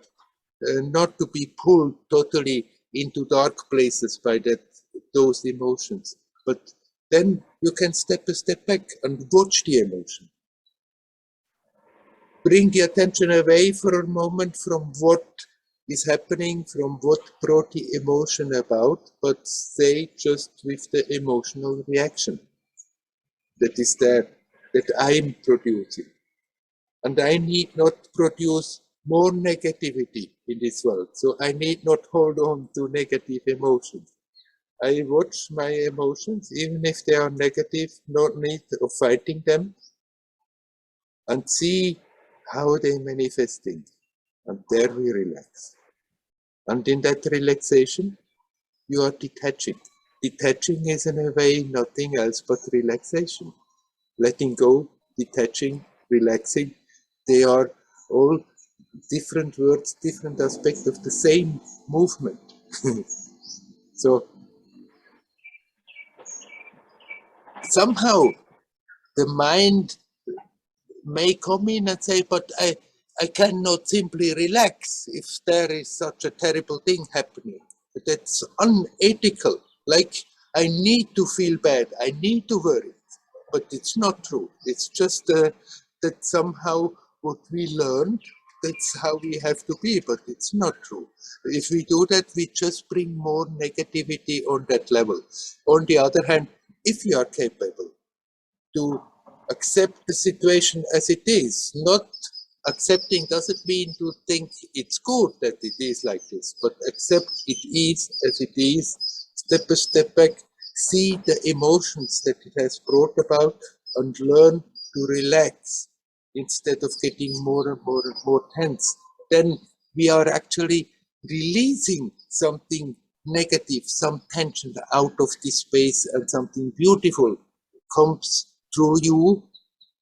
not to be pulled totally into dark places by those emotions, but then you can step a step back and watch the emotion. Bring the attention away for a moment from what is happening, from what brought the emotion about, but stay just with the emotional reaction that is there, that I'm producing. And I need not produce more negativity in this world. So I need not hold on to negative emotions. I watch my emotions, even if they are negative, no need of fighting them, and see how they manifesting. And there we relax. And in that relaxation, you are detaching. Detaching is in a way nothing else but relaxation. Letting go, detaching, relaxing, they are all different words, different aspects of the same movement. So somehow the mind may come in and say, but I cannot simply relax if there is such a terrible thing happening. That's unethical. Like, I need to feel bad, I need to worry. But it's not true. It's just that somehow what we learned, that's how we have to be, but it's not true. If we do that, we just bring more negativity on that level. On the other hand, if you are capable to accept the situation as it is, not accepting doesn't mean to think it's good that it is like this, but accept it is as it is, step a step back, see the emotions that it has brought about, and learn to relax instead of getting more and more and more tense. Then we are actually releasing something negative, some tension out of this space, and something beautiful comes through you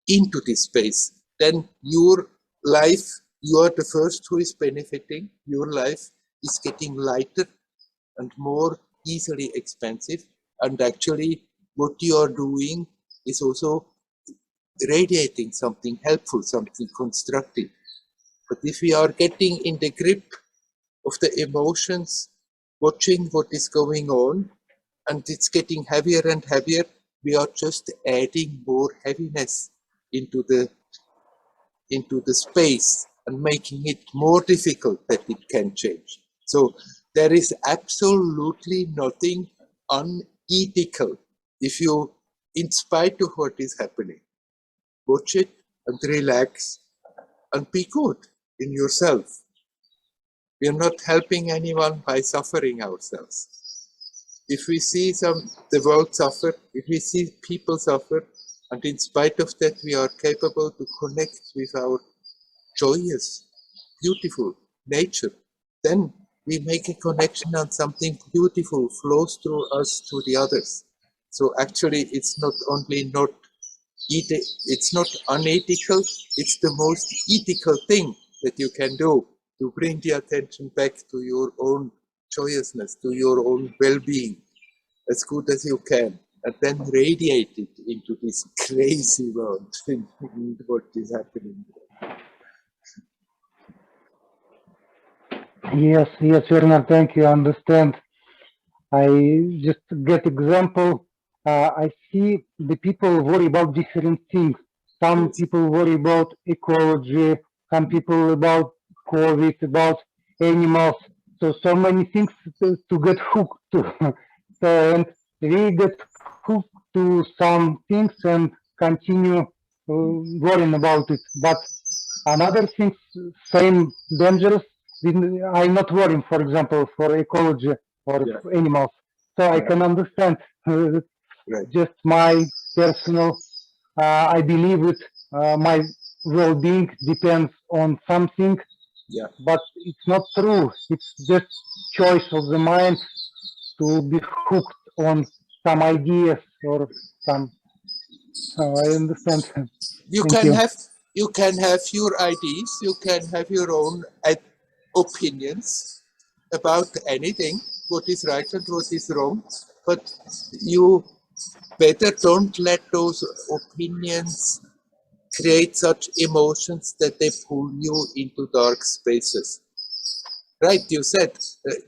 into this space. Then your life, you are the first who is benefiting. Your life is getting lighter and more easily expansive. And actually, what you are doing is also radiating something helpful, something constructive. But if we are getting in the grip of the emotions, watching what is going on, and it's getting heavier and heavier, we are just adding more heaviness into the space and making it more difficult that it can change. So there is absolutely nothing unethical if you, in spite of what is happening, watch it and relax and be good in yourself. We are not helping anyone by suffering ourselves. If we see the world suffer, if we see people suffer, and in spite of that we are capable to connect with our joyous, beautiful nature, then we make a connection and something beautiful flows through us to the others. So actually it's not only not it's not unethical, it's the most ethical thing that you can do to bring the attention back to your own joyousness, to your own well-being, as good as you can, and then radiate it into this crazy world, what is happening. Yes, Werner, thank you. I understand. I just get example. I see the people worry about different things. Some Yes. people worry about ecology, some people about COVID, about animals. So many things to get hooked to. And we get hooked to some things and continue worrying about it. But another things, same dangerous. I'm not worrying, for example, for ecology or Yeah. animals. So I Yeah. can understand Right. just my personal, I believe it, my well-being depends on something, Yeah. but it's not true. It's just choice of the mind to be hooked on some ideas or some, I understand. You Thank can you. have your ideas, you can have your own opinions about anything, what is right and what is wrong, but you better don't let those opinions create such emotions that they pull you into dark spaces. Right, you said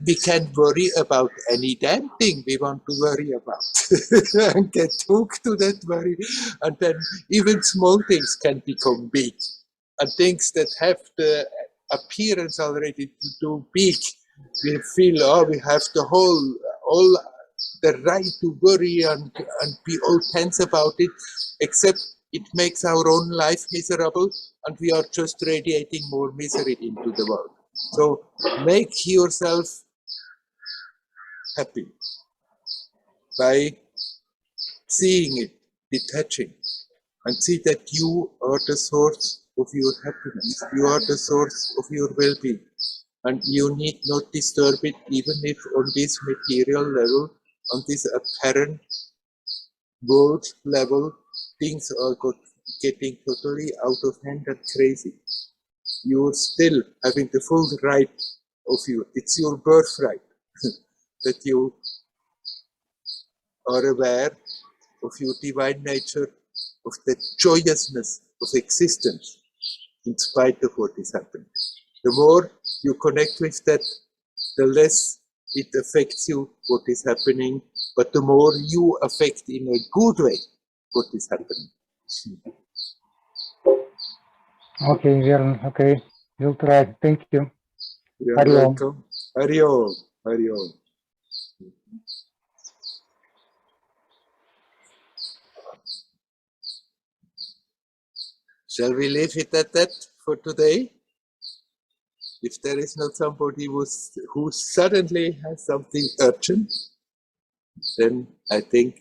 we can worry about any damn thing we want to worry about and get hooked to that worry, and then even small things can become big, and things that have the appearance already to do big, we feel, oh, we have all the right to worry and be all tense about it, except it makes our own life miserable, and we are just radiating more misery into the world. So make yourself happy by seeing it, detaching, and see that you are the source of your happiness. You are the source of your well-being. And you need not disturb it, even if on this material level, on this apparent world level, things are getting totally out of hand and crazy. You're still having the full right of you. It's your birthright that you are aware of your divine nature, of the joyousness of existence in spite of what is happening. The more you connect with that, the less it affects you what is happening, but the more you affect in a good way what is happening. Okay, Werner. Okay, we'll try. Thank you. You're Hari Om. welcome. Hari Om. Hari Om. Shall we leave it at that for today? If there is not somebody who suddenly has something urgent, then I think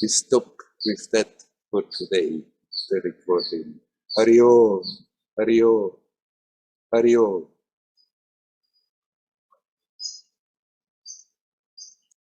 we stop with that for today, the recording. Hari Om, Hari Om, Hari Om.